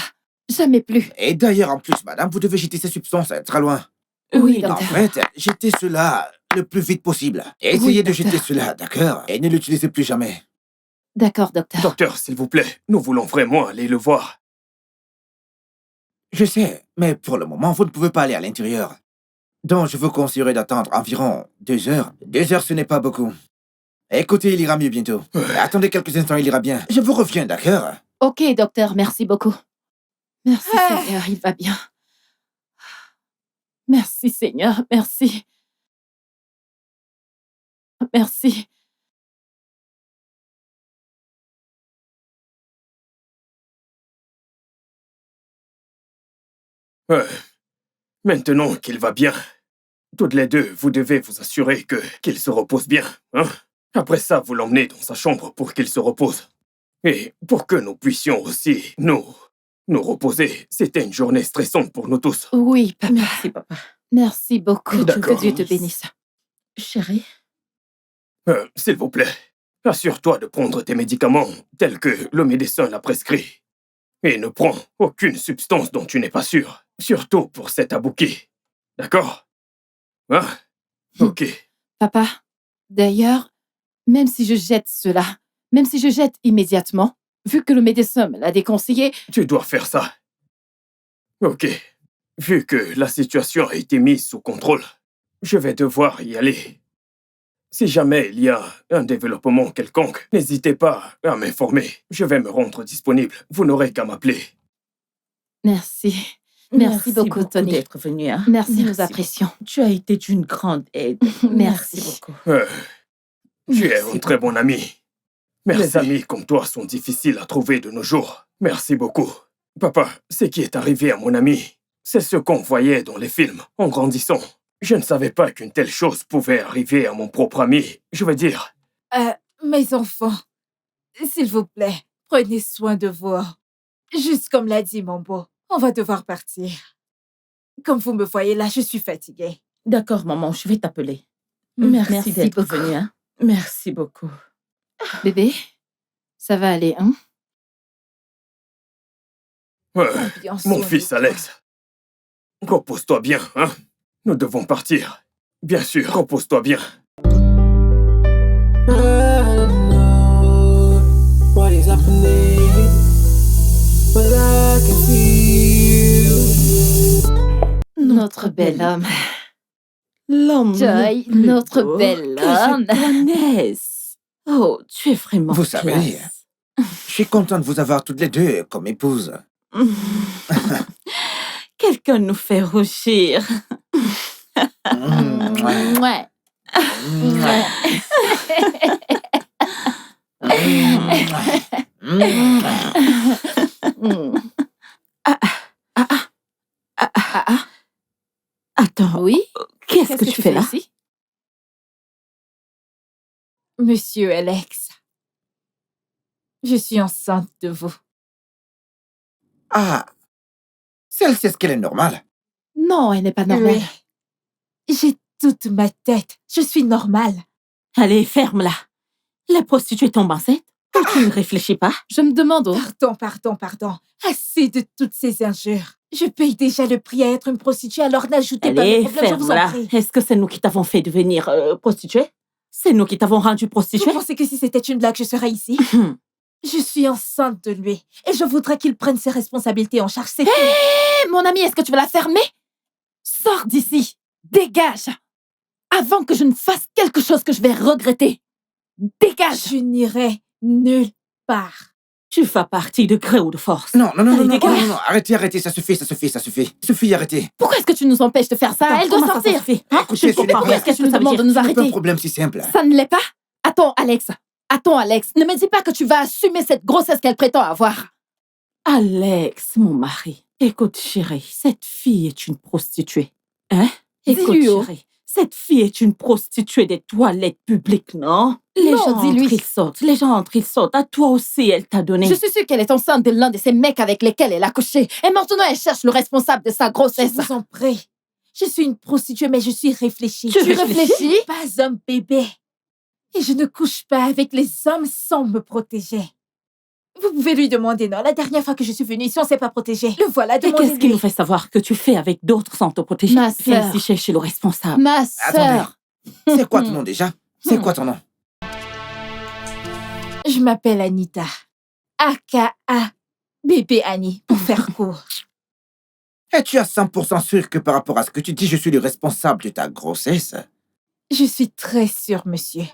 Jamais plus. Et d'ailleurs, en plus, madame, vous devez jeter ces substances très loin. Oui, En docteur. fait, jetez cela le plus vite possible. Essayez de docteur. jeter cela, d'accord? Et ne l'utilisez plus jamais. D'accord, docteur. Docteur, s'il vous plaît, nous voulons vraiment aller le voir. Je sais, mais pour le moment, vous ne pouvez pas aller à l'intérieur. Donc, je vous conseillerais d'attendre environ 2 heures. 2 heures, ce n'est pas beaucoup. Écoutez, il ira mieux bientôt. Attendez quelques instants, il ira bien. Je vous reviens, d'accord? Ok, docteur, merci beaucoup. Merci, Seigneur, il va bien. Merci, Seigneur, merci. Merci. Maintenant qu'il va bien, toutes les deux, vous devez vous assurer qu'il se repose bien, hein? Après ça, vous l'emmenez dans sa chambre pour qu'il se repose. Et pour que nous puissions aussi nous reposer. C'était une journée stressante pour nous tous. Oui, papa. Merci, papa. Merci beaucoup. D'accord. Que Dieu te bénisse. Chérie, S'il vous plaît, assure-toi de prendre tes médicaments tels que le médecin l'a prescrit. Et ne prends aucune substance dont tu n'es pas sûr. Surtout pour cet abouki. D'accord? Hein? Ok. Papa, d'ailleurs, même si je jette cela, même si je jette immédiatement, vu que le médecin me l'a déconseillé, Tu dois faire ça. Ok. Vu que la situation a été mise sous contrôle, je vais devoir y aller. Si jamais il y a un développement quelconque, n'hésitez pas à m'informer. Je vais me rendre disponible. Vous n'aurez qu'à m'appeler. merci. Merci beaucoup, Tony. d'être venu. Hein? Merci, nous apprécions. Tu as été d'une grande aide. Merci. beaucoup. Tu es Merci un très bon ami. Mais les Merci. amis comme toi sont difficiles à trouver de nos jours. Merci beaucoup. Papa, ce qui est arrivé à mon ami, c'est ce qu'on voyait dans les films en grandissant. Je ne savais pas qu'une telle chose pouvait arriver à mon propre ami. Je veux dire, Mes enfants, s'il vous plaît, prenez soin de vous. Juste comme l'a dit mon beau, on va devoir partir. Comme vous me voyez là, je suis fatiguée. D'accord, maman, je vais t'appeler. Merci Merci d'être beaucoup. venue. Hein? Merci beaucoup. Bébé, ça va aller, hein? Bien mon soin fils de toi. Alex, repose-toi bien, hein? Nous devons partir. Bien sûr, repose-toi bien. I don't know what is happening, but I can feel Notre bel homme. L'homme Joy, le plus notre beau bel que homme. je connaisse. Oh, tu es vraiment Vous savez, classe. Je suis content de vous avoir toutes les deux comme épouse. Quelqu'un nous fait rougir. Ouais. Attends, Oui? qu'est-ce que tu fais là? ici? Monsieur Alex, je suis enceinte de vous. Ah, celle-ci, est-ce qu'elle est normale? Non, elle n'est pas normale. Oui. J'ai toute ma tête. Je suis normale. Allez, ferme-la. La prostituée tombe enceinte? Ou tu ne réfléchis pas? Je me demande... Pardon. Assez de toutes ces injures. Je paye déjà le prix à être une prostituée, alors n'ajoutez pas Allez, de problème, je vous en ferme-la. prie. Est-ce que c'est nous qui t'avons fait devenir prostituée? C'est nous qui t'avons rendu Vous prostituée? pensez que si c'était une blague, je serais ici? Je suis enceinte de lui et je voudrais qu'il prenne ses responsabilités en charge. C'est tout. Hé, mon ami, est-ce que tu veux la fermer? Sors d'ici. Dégage. Avant que je ne fasse quelque chose que je vais regretter. Dégage. Je n'irai nulle part. Tu fais partie de gré ou de force. Non, dégage. arrêtez, ça suffit. Suffit, arrêtez. Pourquoi est-ce que tu nous empêches de faire ça? Attends, Elle doit comment ça sortir. se fait? Hein? Écoutez, Je ne ce n'est comprends pas- pas. Est-ce que tu nous Qu'est-ce que ça veut demandes de dire? nous Ce n'est pas un arrêter? problème si simple. Ça ne l'est pas? Attends, Alex. Ne me dis pas que tu vas assumer cette grossesse qu'elle prétend avoir. Alex, mon mari. Écoute, chérie, cette fille est une prostituée. Hein? Écoute, Dis-lui, oh. chérie, cette fille est une prostituée des toilettes publiques, non? Les Non, gens dis-lui. entrent, ils sortent. Les gens entrent, ils sortent. À toi aussi, elle t'a donné. Je suis sûre qu'elle est enceinte de l'un de ces mecs avec lesquels elle a couché. Et maintenant, elle cherche le responsable de sa Je grossesse. vous en prie. Je suis une prostituée, mais je suis réfléchie. Tu Tu réfléchis? Pas un bébé. Et je ne couche pas avec les hommes sans me protéger. Vous pouvez lui demander, non? La dernière fois que je suis venue ici, on ne s'est pas protégé. Le voilà, Et qu'est-ce qui demandez-lui. nous fait savoir que tu fais avec d'autres sans te protéger? Ma Viens sœur. ici chercher le responsable. Ma sœur. C'est quoi ton nom déjà? C'est quoi ton nom? Je m'appelle Anita. AKA Bébé Annie, pour faire court. Es-tu à 100% sûr que par rapport à ce que tu dis, je suis le responsable de ta grossesse? Je suis très sûre, monsieur.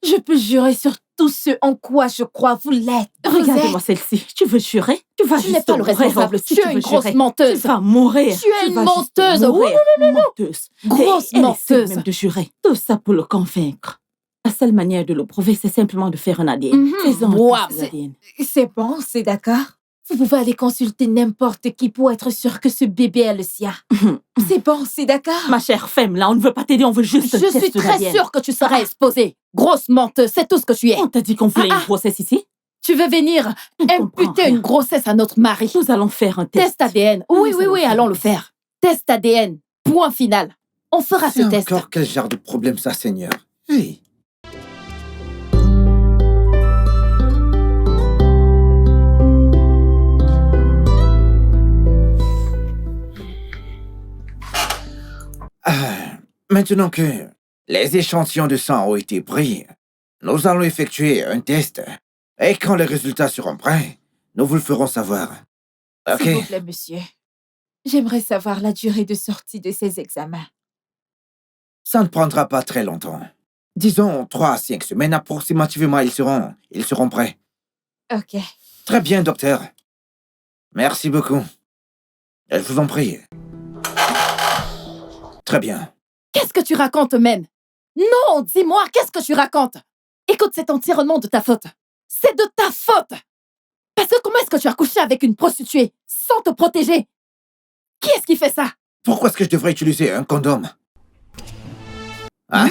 Je peux jurer sur tout ce en quoi je crois vous l'êtes. Regarde-moi celle-ci. Tu veux jurer? Tu vas Tu n'es pas le mourir. responsable. Si Tu es veux une grosse jurer. menteuse. Tu vas mourir. Tu es une vas juste menteuse. mourir. Oui, Menteuse. Grosse Et elle essaie menteuse. même de jurer. Tout ça pour le convaincre. La seule manière de le prouver, c'est simplement de faire un ADN. Mhm. Faisons un Wow, test c'est- d'ADN. C'est bon, c'est d'accord. Vous pouvez aller consulter n'importe qui pour être sûr que ce bébé est le sien. C'est bon, c'est d'accord. Ma chère femme, là, on ne veut pas t'aider, on veut juste un Je test suis très d'ADN. sûre que tu seras exposée. Grosse menteuse, c'est tout ce que tu es. On t'a dit qu'on voulait une grossesse ici? Tu veux venir Je ne comprends imputer rien. une grossesse à notre mari. Nous allons faire un test. Test ADN. Oui, Nous allons faire allons un le test. faire. Test ADN. Point final. On fera ce C'est test. encore quel genre de problème ça, Seigneur? Hey. Maintenant que les échantillons de sang ont été pris, nous allons effectuer un test. Et quand les résultats seront prêts, nous vous le ferons savoir. OK? S'il vous plaît, monsieur. J'aimerais savoir la durée de sortie de ces examens. Ça ne prendra pas très longtemps. Disons 3 à 5 semaines approximativement, ils seront prêts. Ok. Très bien, docteur. Merci beaucoup. Je vous en prie. Très bien. Qu'est-ce que tu racontes même? Non, dis-moi, qu'est-ce que tu racontes? Écoute, c'est entièrement de ta faute. C'est de ta faute. Parce que comment est-ce que tu as couché avec une prostituée sans te protéger? Qui est-ce qui fait ça? Pourquoi est-ce que je devrais utiliser un condom? Hein?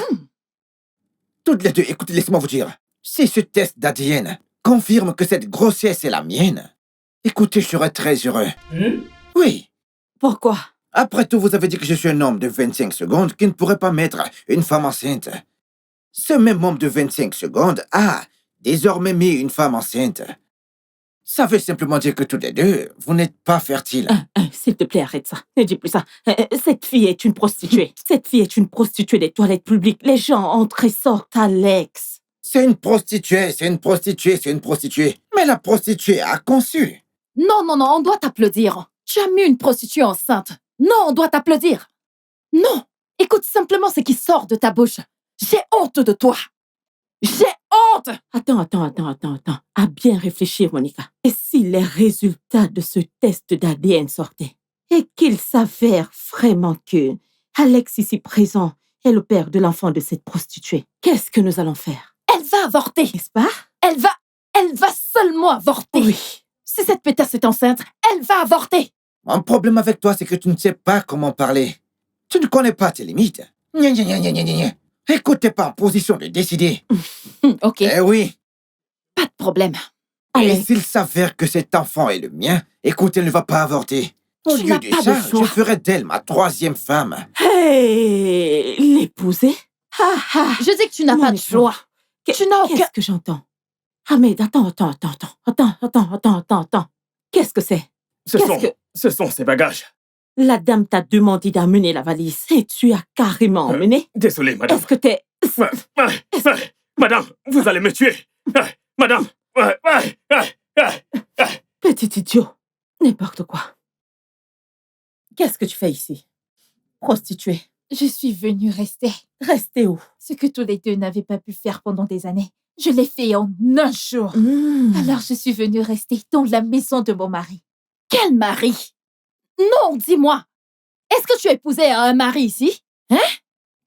Toutes les deux, écoutez, laissez-moi vous dire. Si ce test d'ADN confirme que cette grossesse est la mienne, écoutez, je serais très heureux. Oui. Pourquoi? Après tout, vous avez dit que je suis un homme de 25 secondes qui ne pourrait pas mettre une femme enceinte. Ce même homme de 25 secondes a désormais mis une femme enceinte. Ça veut simplement dire que tous les deux, vous n'êtes pas fertiles. S'il te plaît, arrête ça. Ne dis plus ça. Cette fille est une prostituée. Cette fille est une prostituée des toilettes publiques. Les gens entrent et sortent, Alex. C'est une prostituée, c'est une prostituée, c'est une prostituée. Mais la prostituée a conçu. Non, on doit t'applaudir. Tu as mis une prostituée enceinte. Non, on doit t'applaudir. Non, écoute simplement ce qui sort de ta bouche. J'ai honte de toi. J'ai honte. Attends. À bien réfléchir, Monica. Et si les résultats de ce test d'ADN sortaient et qu'il s'avère vraiment que Alex ici présent est le père de l'enfant de cette prostituée, qu'est-ce que nous allons faire? Elle va avorter. N'est-ce pas? Elle va seulement avorter. Oui. Si cette pétasse est enceinte, elle va avorter. Mon problème avec toi, c'est que tu ne sais pas comment parler. Tu ne connais pas tes limites. Gna, gna, gna, gna, gna, gna. Écoute, t'es pas en position de décider. Ok, Eh oui. pas de problème. Et Alex, s'il s'avère que cet enfant est le mien, écoute, elle ne va pas avorter. Au Tu lieu n'as de pas ça, de choix. je ferai d'elle ma 3e femme. hey, l'épouser? Je dis que tu n'as Mon pas de époux. choix. Tu n'as aucun... Qu'est-ce que j'entends? Ahmed, attends. Qu'est-ce que c'est? Ce sont ces bagages. La dame t'a demandé d'amener la valise et tu as carrément emmené? Désolé, madame. Est-ce que t'es... Madame, vous allez me tuer. Madame. Petit idiot. N'importe quoi. Qu'est-ce que tu fais ici? Prostituée. Je suis venue rester. Restez où? Ce que tous les deux n'avaient pas pu faire pendant des années. Je l'ai fait en un jour. Alors je suis venue rester dans la maison de mon mari. Quel mari? Non, dis-moi. Est-ce que tu as épousé un mari ici? Hein?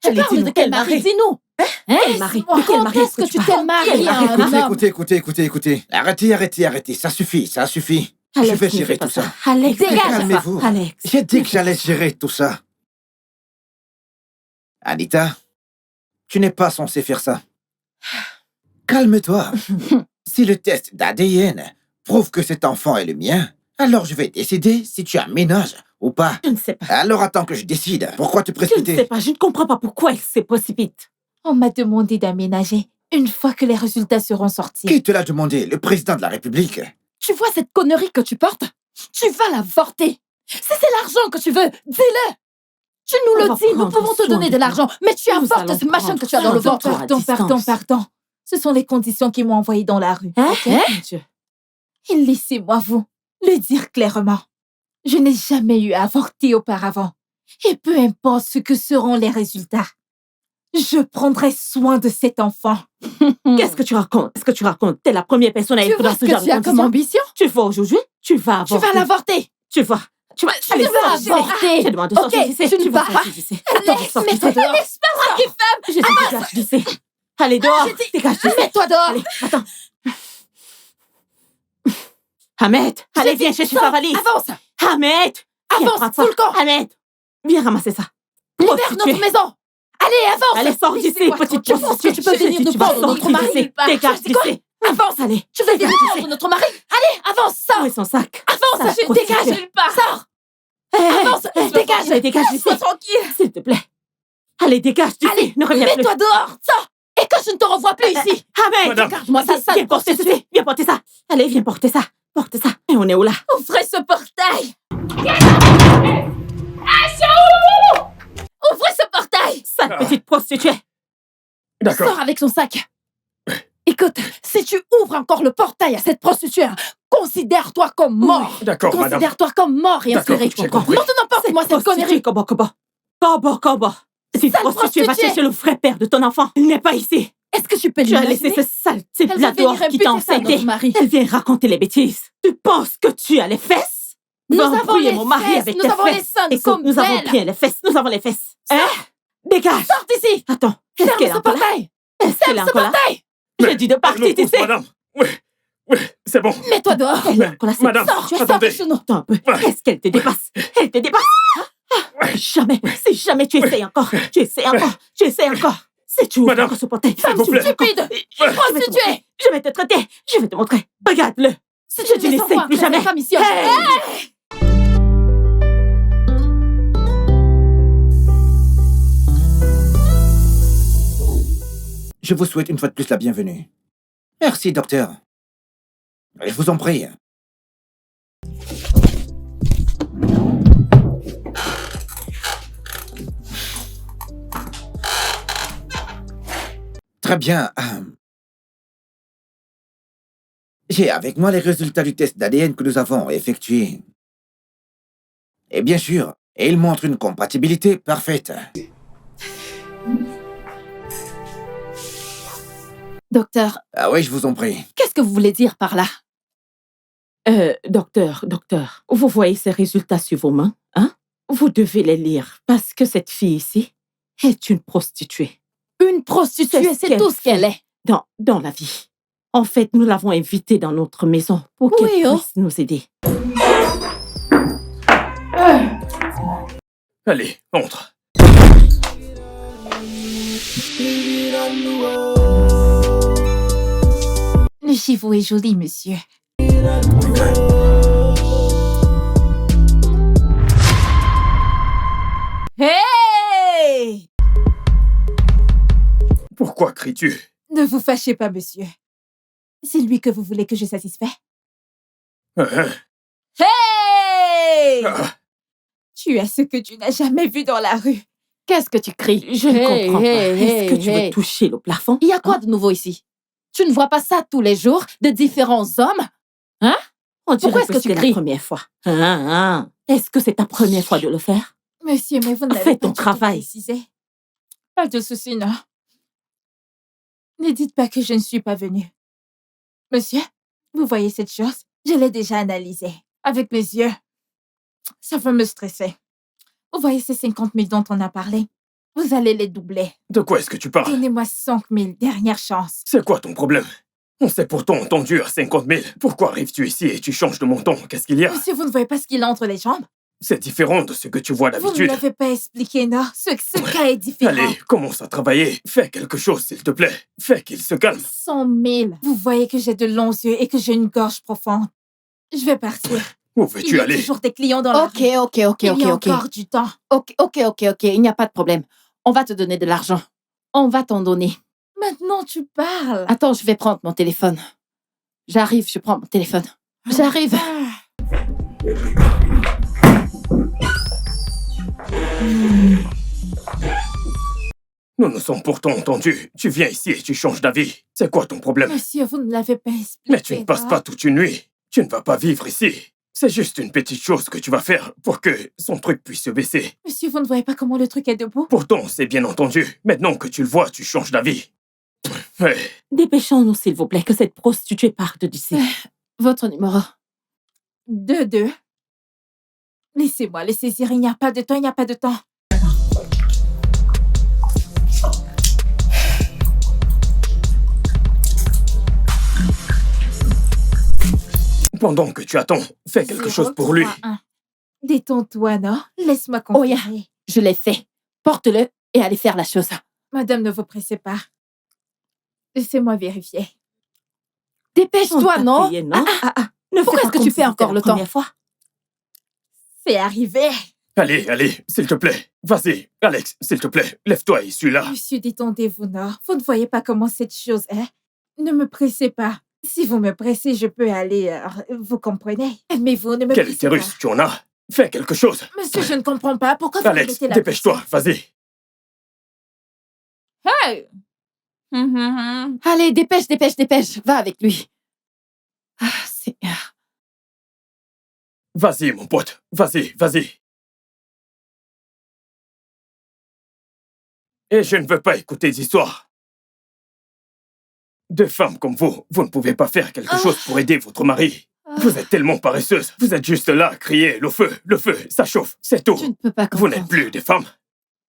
Tu Allez, parles dis-nous, de quel quel mari? mari? Dis-nous. Hein? Quel mari? Dis-moi, De quel quand mari est-ce est-ce que que tu tu t'es parles? marié Quel à mari? un homme? Écoutez. Arrêtez. Ça suffit. Alex, je vais ne gérer fais pas tout ça. Alex, ne fais Dégage. pas ça. Calmez-vous. Alex. J'ai dit que j'allais gérer tout ça. Anita, tu n'es pas censée faire ça. Calme-toi. Si le test d'ADN prouve que cet enfant est le mien, alors je vais décider si tu as ménage ou pas. Je ne sais pas. Alors attends que je décide. Pourquoi te Je ne précipiter? sais pas. Je ne comprends pas pourquoi il se précipite. On m'a demandé d'aménager une fois que les résultats seront sortis. Qui te l'a demandé? Le président de la République? Tu vois cette connerie que tu portes? Tu vas l'avorter. Si c'est l'argent que tu veux, dis-le. Tu nous On le va dis, nous prendre pouvons te soin donner de de toi. l'argent, mais tu Nous avortes allons ce machin prendre que tu as dans le soin de ventre. toi. Pardon. Ce sont les conditions qui m'ont envoyé dans la rue. Hein? ok? Mon Dieu. Et laissez-moi vous le dire clairement. Je n'ai jamais eu à avorter auparavant. Et peu importe ce que seront les résultats, je prendrai soin de cet enfant. Qu'est-ce que tu racontes? Qu'est-ce que tu racontes? T'es la première personne à Tu être vois dans ce ce genre que de tu as comme conditions. ambition? Tu vas aujourd'hui, tu vas Tu avorter. vas l'avorter. Tu vas. Tu vas. Tu Allez, vas sors d'ici. avorter. Je demande de Ok, sortir d'ici. tu ne Tu vas vas pas. sortir d'ici. Attends, Allez, sors mets-toi d'ici. dehors. Je te dégage d'ici. Allez, dehors. Dégage d'ici. Mets-toi dehors. Allez, attends. Ahmed, allez, viens chercher ta valise. Avance. Ahmed, viens Avance, prendre ça. fous le camp. Ahmed, viens ramasser ça. Libère Prostituée. notre maison. Allez, avance. Allez, sors d'ici, Laissez-moi petite tranquille. Tu penses que prostituée. tu peux Je te venir dis, nous tu vas prendre notre sortir mari? d'ici. Dégage C'est quoi? d'ici. Avance. Allez, Tu veux venir dégage prendre d'ici. notre mari? Allez, avance, Où sors. est son sac? Avance, Sale dégage. prostituée. Sors. Avance, dégage. dégage d'ici. Sois tranquille. S'il te plaît. Allez, dégage d'ici. Allez, Ne reviens plus. mets-toi dehors. Sors. Et que je ne te revoie plus ici. Ahmed, Madame. Regarde-moi ça, sale viens porter prostituée. ceci. Viens porter ça. Allez, viens porter ça. Porte ça. Et on est où là? Ouvrez ce portail. Ouvrez ce portail. Sale petite prostituée. D'accord. Sors avec son sac. Écoute, si tu ouvres encore le portail à cette prostituée, considère-toi comme mort. D'accord, madame. Considère-toi comme mort et D'accord, enterré, tu j'ai comprends? compris. Maintenant, porte-moi cette connerie. Kobo. Cette Sale prostituée va prostituée. chercher le vrai père de ton enfant. Il n'est pas ici. Est-ce que tu peux Tu as l'imaginer? laissé ce sale type Elle là va venir dehors qui t'a imputer ça à enceinté. notre mari. Elle vient raconter les bêtises. Tu penses que tu as les fesses? Nous Va avons embrouiller les mon mari fesses, avec nous tes avons les fesses. seins, nous Écoute, sommes nous avons belles. bien les fesses. Nous avons les fesses. Hein? Dégage. Sors d'ici. Attends. Est-ce Ferme qu'elle est ce encore là? portail. Est-ce qu'elle est Ferme ce encore là? portail. J'ai dit de Elle partir me pousse, d'ici. madame. Oui, c'est bon. Mets-toi dehors. Elle est encore là. Madame, Sors, tu es attendez. sorti chez nous. Attends un peu. Est-ce qu'elle te dépasse? Elle te dépasse? Jamais. Si jamais tu essayes encore. Tu essayes encore. Si tu ouvres Madame, encore ce portail. s'il vous plaît. Stupide. Prostituée. Je vais te traiter. Je vais te montrer. Regarde-le. Si Je tu te ne n'essaye plus jamais. Femme ici, Hey! Je vous souhaite une fois de plus la bienvenue. Merci, docteur. Je vous en prie. Très bien. J'ai avec moi les résultats du test d'ADN que nous avons effectué. Et bien sûr, ils montrent une compatibilité parfaite. Docteur, Ah oui, je vous en prie. qu'est-ce que vous voulez dire par là? Docteur, vous voyez ces résultats sur vos mains, hein? Vous devez les lire parce que cette fille ici est une prostituée Une prostituée, C'est ce c'est qu'elle tout ce qu'elle est. dans la vie. En fait, nous l'avons invitée dans notre maison pour qu'elle Oui, oh. puisse nous aider. Allez, entre. Le chiffon est joli, monsieur. Hey! Pourquoi cries-tu? Ne vous fâchez pas, monsieur. C'est lui que vous voulez que je satisfais? Hein? Hey! Ah, Tu as ce que tu n'as jamais vu dans la rue. Qu'est-ce que tu cries? Je ne Hey, comprends pas. hey, Est-ce que hey, tu veux hey. toucher le plafond? Il y a quoi de nouveau ici? Tu ne vois pas ça tous les jours, de différents hommes? On dirait Pourquoi est-ce que tu c'est cries? la première fois. Est-ce que c'est ta première fois de le faire? Monsieur, mais vous n'avez Fais pas ton du tout travail. précisé. Pas de souci, non. Ne dites pas que je ne suis pas venue. Monsieur, vous voyez cette chose? Je l'ai déjà analysée. Avec mes yeux. Ça va me stresser. Vous voyez ces 50 000 dont on a parlé? Vous allez les doubler. de quoi est-ce que tu parles? Donnez-moi 5 000, dernière chance. C'est quoi ton problème? On s'est pourtant entendu à 50 000. Pourquoi arrives-tu ici et tu changes de montant? Qu'est-ce qu'il y a? Monsieur, vous ne voyez pas ce qu'il a entre les jambes? C'est différent de ce que tu vois Vous ne d'habitude. l'avez pas expliqué, non? Ce cas est différent. Allez, commence à travailler. Fais quelque chose, s'il te plaît. Fais qu'il se calme. 100 000. Vous voyez que j'ai de longs yeux et que j'ai une gorge profonde. Je vais partir. Où Il y veux-tu a aller? toujours des clients dans la Ok, rue. ok. Il y a Ok, encore du temps. il n'y a pas de problème. On va te donner de l'argent. On va t'en donner. Maintenant, tu parles. Attends, je vais prendre mon téléphone. J'arrive, je prends mon téléphone. J'arrive. Nous nous sommes pourtant entendus. Tu viens ici et tu changes d'avis. C'est quoi ton problème? Monsieur, vous ne l'avez pas expliqué. Mais tu ne passes non? pas toute une nuit. Tu ne vas pas vivre ici. C'est juste une petite chose que tu vas faire pour que son truc puisse se baisser. Monsieur, vous ne voyez pas comment le truc est debout? Pourtant, c'est bien entendu. Maintenant que tu le vois, tu changes d'avis. Ouais. Dépêchons-nous, s'il vous plaît, que cette prostituée parte d'ici. Votre numéro. 2-2. Laissez-moi les saisir. Il n'y a pas de temps, il n'y a pas de temps. Pendant que tu attends, fais quelque chose pour lui. 0-3-1. Détends-toi, non? Laisse-moi Oh, yeah. confirmer. Je l'ai fait. Porte-le et allez faire la chose. Madame, ne vous pressez pas. Laissez-moi vérifier. Dépêche-toi, non? Payé, non? Ne Pourquoi fais est-ce pas que comme tu si fais c'était encore la le temps? première fois. C'est arrivé. Allez, allez, s'il te plaît. Vas-y, Alex, s'il te plaît, lève-toi et suis-là. Monsieur, détendez-vous, non? Vous ne voyez pas comment cette chose est? Ne me pressez pas. Si vous me pressez, je peux aller... vous comprenez? Mais vous ne me Quel pressez utérus tu en as? Fais quelque chose. pas. Monsieur, je ne comprends pas. Pourquoi vous me Alex, mettez la dépêche-toi, vas-y. pression? Hey! Allez, dépêche, dépêche, dépêche. Va avec lui. Ah, Seigneur. Vas-y, mon pote, vas-y, vas-y. Et je ne veux pas écouter d'histoires. Deux femmes comme vous ne pouvez pas faire quelque chose pour aider votre mari. Vous êtes tellement paresseuse. Vous êtes juste là à crier, le feu, ça chauffe, c'est tout. Tu ne peux pas Vous comprendre. n'êtes plus des femmes.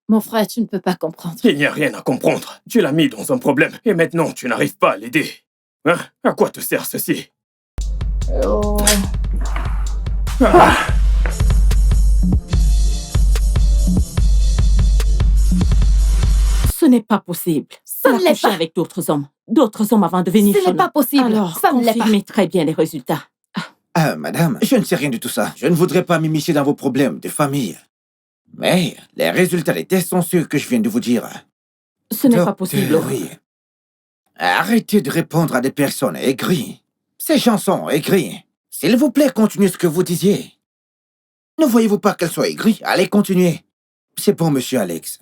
Mon frère, tu ne peux pas comprendre. Il n'y a rien à comprendre. Tu l'as mis dans un problème et maintenant tu n'arrives pas à l'aider. Hein? À quoi te sert ceci? Ah. Ce n'est pas possible. Ça ne Elle a l'est couché pas. avec d'autres hommes avant de venir Ce chez n'est nous. pas possible. Alors, Ça ne l'est pas. confirmez très bien les résultats. Madame, je ne sais rien de tout ça. Je ne voudrais pas m'immiscer dans vos problèmes de famille. Mais les résultats des tests sont ceux que je viens de vous dire. Ce n'est pas possible. Oui. Arrêtez de répondre à des personnes aigries. Ces gens sont aigris. S'il vous plaît, continuez ce que vous disiez. Ne voyez-vous pas qu'elles soient aigries? Allez, continuez. C'est pour Monsieur Alex.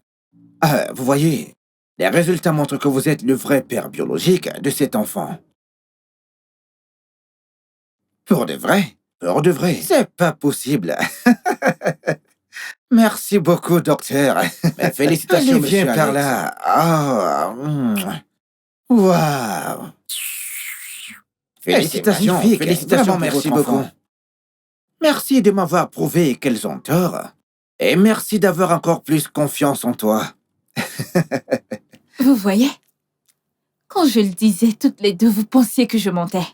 Vous voyez, les résultats montrent que vous êtes le vrai père biologique de cet enfant. Pour de vrai? Pour de vrai? C'est pas possible. Merci beaucoup, docteur. Mais félicitations, Allez, Monsieur viens par Alex. là. Waouh. Félicitations, félicitations, merci beaucoup. Merci de m'avoir prouvé qu'elles ont tort. Et merci d'avoir encore plus confiance en toi. Vous voyez? Quand je le disais, toutes les deux, vous pensiez que je mentais.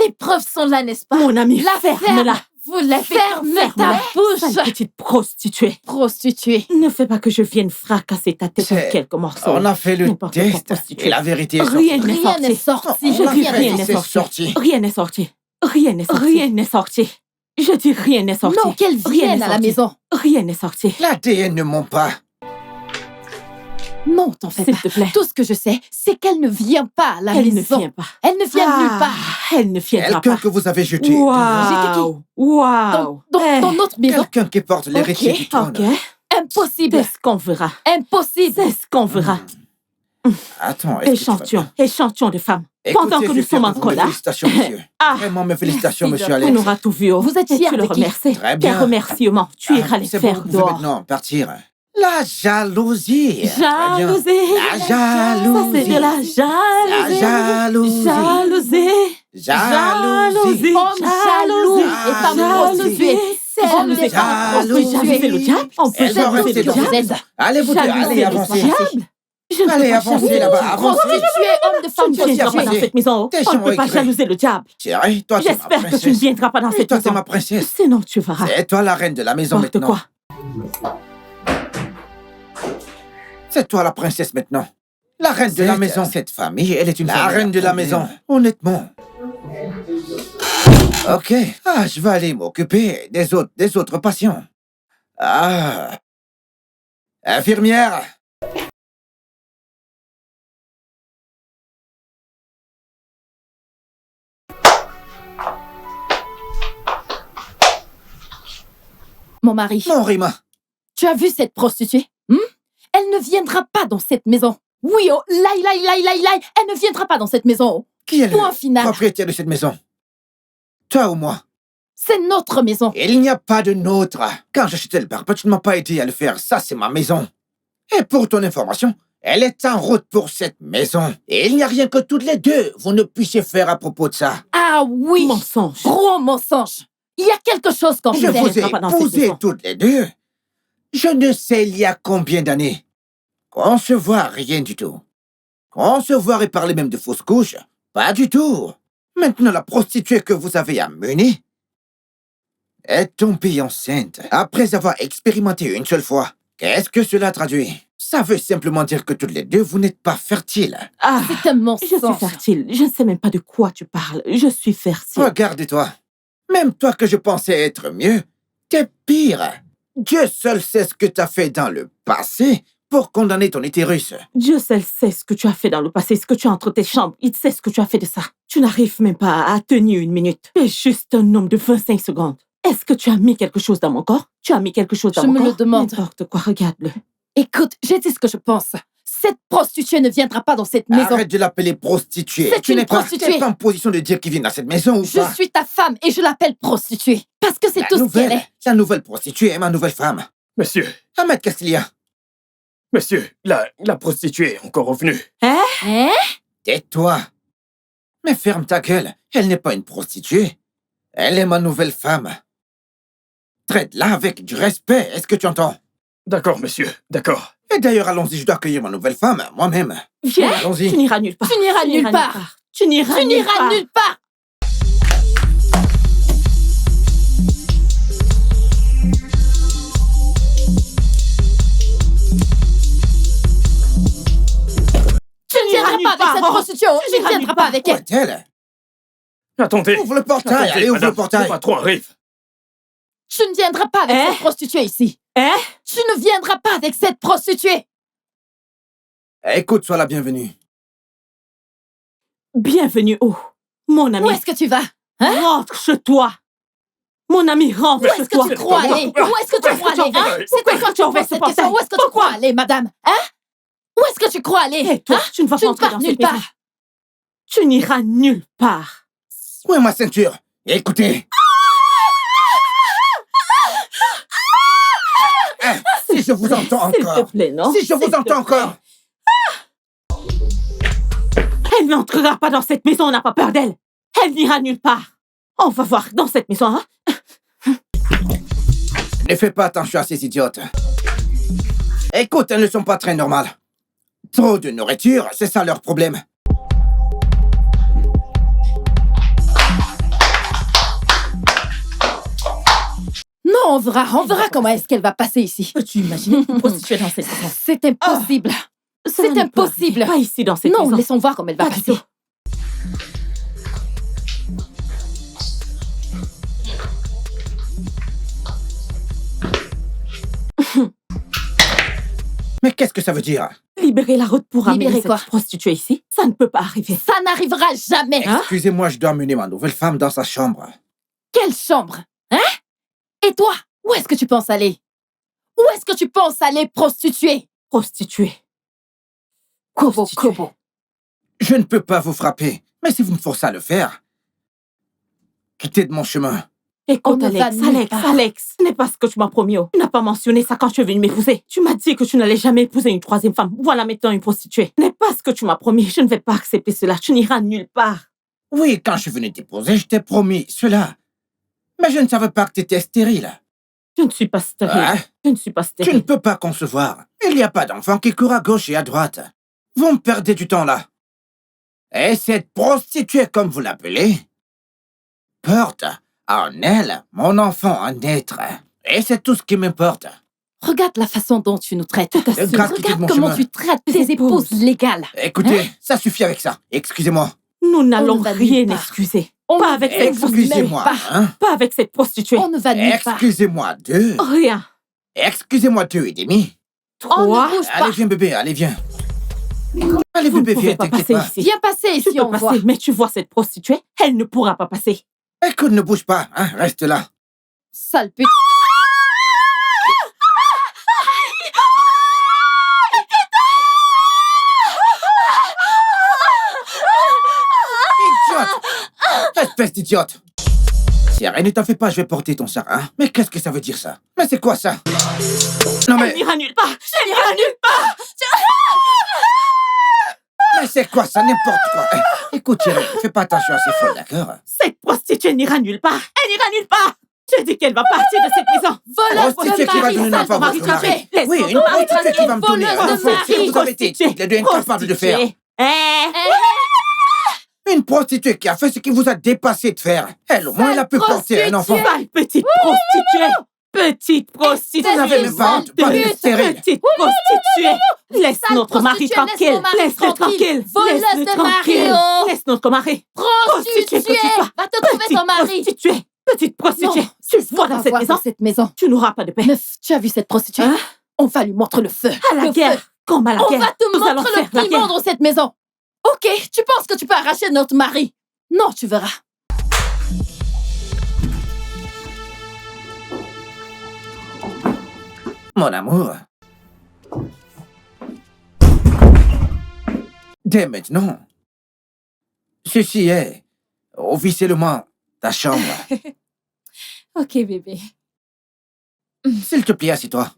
Les preuves sont là, n'est-ce pas? Mon ami, La ferme-la. Vous l'avez Ferme ta Sale bouche. petite prostituée. Prostituée. Ne fais pas que je vienne fracasser ta tête en C'est- quelques morceaux. On a fait le N'importe quoi, test prostituée. et la vérité est Rien sortie. n'est Rien n'est sorti. sorti. On Je a dis fait rien le n'est test, c'est sorti. sorti. Rien n'est sorti. Rien n'est sorti. Rien n'est sorti. Je dis rien n'est sorti. Non, qu'elle Rien vienne n'est à la sorti. maison. Rien n'est sorti. L'ADN ne ment pas. Non, t'en fais S'il pas. te plaît. Tout ce que je sais, c'est qu'elle ne vient pas à la Elle ne maison. vient pas. Elle ne vient nulle part. Elle ne viendra Quelqu'un pas. que vous avez jeté. Waouh. Waouh. Dans notre maison. Quelqu'un qui porte l'héritier du trône. Ok. Impossible. C'est ce qu'on verra. Impossible. C'est ce qu'on verra. Attends, est-ce que tu vas Échantillon. bien? Échantillon de femmes. Écoutez, Pendant que je nous suis fier sommes de en vous. colère. Félicitations, monsieur. Ah. Vraiment, mes félicitations, Merci, monsieur docteur. Alex. On aura tout vu. Vous êtes Et fier tu le de qui? remercies. Très Tes bien. remerciements. Tu iras les C'est bon, faire vous pouvez dehors. maintenant partir. La jalousie. Très bien. Jalousie. La Ça, jalousie. c'est de la La jalousie. jalousie. Jalousie. Jalousie. Homme jaloux et femme Jalousie. prostituée. Homme et femme On peut Jalousie. jalouser le diable. On peut Elle doit jalouser rester le dans Vous diable. êtes Allez, vous deux, Jalouser allez, le avancez. diable. Je ne Allez, peux pas avancez jalouser là-bas, le diable. avancez. prostituée, homme de Tu femme ne viendras pas dans prostituée. cette maison. Tes On ne gens peut pas aigris. jalouser le diable. Chérie, toi, t'es ma J'espère que tu ne princesse. viendras pas dans Oui, cette toi, t'es maison. ma princesse. Sinon, tu verras. C'est toi la reine de la maison N'importe maintenant. quoi. C'est toi la princesse maintenant. La reine de la maison. Cette famille, elle est une la reine de la maison. Honnêtement. Ok. Je vais aller m'occuper des autres patients. Infirmière. Mon mari, Non, Rima. tu as vu cette prostituée? Elle ne viendra pas dans cette maison. Oui, oh, elle ne viendra pas dans cette maison. Qui est Point le final. propriétaire de cette maison? Toi ou moi? C'est notre maison. Il n'y a pas de nôtre. Quand j'achetais le barbe, tu ne m'as pas aidé à le faire. Ça, c'est ma maison. Et pour ton information, elle est en route pour cette maison. Et il n'y a rien que toutes les deux vous ne puissiez faire à propos de ça. Ah oui. Mensonge. Gros mensonge. Il y a quelque chose qu'on Je faisait. vous ai pas dans cette épousés maison. toutes les deux. Je ne sais il y a combien d'années. Concevoir, rien du tout. Concevoir et parler même de fausses couches, pas du tout. Maintenant, la prostituée que vous avez amenée est tombée enceinte après avoir expérimenté une seule fois. Qu'est-ce que cela traduit? Ça veut simplement dire que toutes les deux, vous n'êtes pas fertiles. Ah, C'est un je suis mensonge. fertile. Je ne sais même pas de quoi tu parles. Je suis fertile. Regarde-toi. Même toi que je pensais être mieux, t'es pire. Dieu seul sait ce que t'as fait dans le passé pour condamner ton utérus. Dieu seul sait ce que tu as fait dans le passé, ce que tu as entre tes chambres. Il sait ce que tu as fait de ça. Tu n'arrives même pas à tenir une minute. Tu es juste un homme de 25 secondes. Est-ce que tu as mis quelque chose dans mon corps? Tu as mis quelque chose dans Je mon me corps? le demande. N'importe quoi, regarde-le. Écoute, j'ai dit ce que je pense. Cette prostituée ne viendra pas dans cette maison. Arrête de l'appeler prostituée. C'est Tu une n'es pas, prostituée. t'es pas en position de dire qu'il vient dans cette maison ou Je pas. suis ta femme et je l'appelle prostituée. Parce que c'est tout ce qu'elle est. La nouvelle prostituée est ma nouvelle femme. Monsieur, Ahmed, qu'est-ce qu'il y a? monsieur, la prostituée est encore revenue. Hein? Tais-toi. Mais ferme ta gueule. Elle n'est pas une prostituée. Elle est ma nouvelle femme. Traite-la avec du respect. Est-ce que tu entends? D'accord, monsieur, d'accord. Et d'ailleurs, allons-y, je dois accueillir ma nouvelle femme, moi-même. Viens, Allons-y. tu n'iras nulle part. Tu n'iras nulle part. Tu n'iras Tu n'iras nulle part. Tu ne viendras nulle pas avec part. cette Oh, prostituée. tu Tu ne n'iras viendras nulle pas part. avec Où elle. est-elle? Attendez. Ouvre le portail. Attendez, Allez, ouvre madame, le portail. Le patron arrive. Tu ne viendras pas avec Hein? cette prostituée ici. Hein? Tu ne viendras pas avec cette prostituée. Écoute, sois la bienvenue. Bienvenue où? Mon ami, Où est-ce que tu vas? rentre chez toi. Mon ami, rentre Où est-ce chez que toi. tu crois aller? Où est-ce que tu crois aller? Hein? C'est quoi Pourquoi tu tu envers poses ce cette question? portail? Où est-ce que tu Pourquoi? crois aller, madame? Hein? Où est-ce que tu crois aller? Et toi, Hein? tu ne vas Tu ne rentrer pars dans nulle cette maison. part. Tu n'iras nulle part. Où est ma ceinture? Écoutez. Hein, si je vous entends S'il te encore. plaît, non? Si je vous S'il te entends plaît. encore. Elle n'entrera pas dans cette maison, on n'a pas peur d'elle. Elle n'ira nulle part. On va voir dans cette maison, hein? Ne fais pas attention à ces idiotes. Écoute, elles ne sont pas très normales. Trop de nourriture, c'est ça leur problème. Non, on verra comment est-ce qu'elle va passer ici. Peux-tu imaginer une prostituée dans cette maison? C'est impossible. Ça ne peut impossible. arriver. Pas ici dans cette Non, maison. laissons voir comment elle va Pas du passer. tout. Mais qu'est-ce que ça veut dire? Libérer la route pour amener Libérer cette quoi? prostituée ici, ça ne peut pas arriver. Ça n'arrivera jamais. Hein? Excusez-moi, je dois amener ma nouvelle femme dans sa chambre. Quelle chambre? Hein? Et toi, où est-ce que tu penses aller? Où est-ce que tu penses aller, prostituée? Prostituée. Kobo, Prostituée. Kobo. Je ne peux pas vous frapper, mais si vous me forcez à le faire, quittez de mon chemin. Écoute, On ne va Alex, nulle Alex, part. Alex, ce n'est pas ce que tu m'as promis. Oh. Tu n'as pas mentionné ça quand tu es venu m'épouser. Tu m'as dit que tu n'allais jamais épouser une troisième femme. Voilà maintenant une prostituée. Ce n'est pas ce que tu m'as promis. Je ne vais pas accepter cela. Tu n'iras nulle part. Oui, quand je suis venu t'épouser, je t'ai promis cela. Mais je ne savais pas que tu étais stérile. Je ne suis pas stérile. Hein? Je ne suis pas Tu ne stérile. peux pas concevoir. Il n'y a pas d'enfant qui court à gauche et à droite. Vous me perdez du temps là. Et cette prostituée, comme vous l'appelez, porte en elle mon enfant à naître. Et c'est tout ce qui m'importe. Regarde la façon dont tu nous traites. Grâce, quittez de mon Regarde comment chemin. tu traites tes Tes épouses épouses. légales. Écoutez, ça suffit avec ça. Excusez-moi. Nous n'allons ne va rien nulle part. excuser. On Pas ne avec va cette prostituée. Excusez-moi. pas. Hein? Pas avec cette prostituée. On ne va nulle part. Excusez-moi, deux. Rien. Excusez-moi, deux et demi. On Trois. ne bouge pas. Allez, viens, bébé, allez, viens. Allez, Vous ne bébé, pouvez viens, pas t'inquiète passer pas. ici. Viens passer Tu ici, peux on voit. passer, mais tu vois cette prostituée, elle ne pourra pas passer. Écoute, ne bouge pas, hein, reste là. Sale pute. Idiote! Espèce d'idiote! sorcière et ne t'en fais pas, je vais porter ton sac, hein. Mais qu'est-ce que ça veut dire, ça? Mais c'est quoi, ça? Non, Elle mais... n'ira nulle part. Elle n'ira nulle part. Mais c'est quoi, ça? N'importe quoi. Eh, écoute, chérie, fais pas attention à ces folles, d'accord? Cette prostituée n'ira nulle part. Elle n'ira nulle part. Je dis qu'elle va partir de cette maison. Voleuse Prostituée de qui va mari, donner un sale enfant à mari votre mari. traqué. Oui, une prostituée qui va me donner un voleuse de enfant. C'est ce que vous avez été Prostituée. toutes les deux incapables de faire. Eh, Une prostituée qui a fait ce qui vous a dépassé de faire. Elle, au moins, elle a pu porter un enfant. sale petite prostituée. Petite prostituée. Vous n'avez même pas honte, pas de stérile. Petite prostituée. Laisse Sale notre mari prostituée, tranquille. laisse mon mari Laisse-le tranquille. tranquille. Voleuse Laisse-le de mari, tranquille. oh. Laisse notre mari. Prostituée, que tu sois. va te trouver ton mari. Prostituée. Petite prostituée. Non, Tu le vois dans cette maison. Tu n'auras pas de paix. Meuf, tu as vu cette prostituée? Hein? On va lui montrer le feu. À la Le guerre. feu. Comme à la On guerre. va te Nous allons montrer faire le la prix guerre. dans cette maison. Ok, tu penses que tu peux arracher notre mari? Non, tu verras. Mon amour. Dès maintenant, ceci est officiellement ta chambre. Ok, bébé. S'il te plaît, assieds-toi.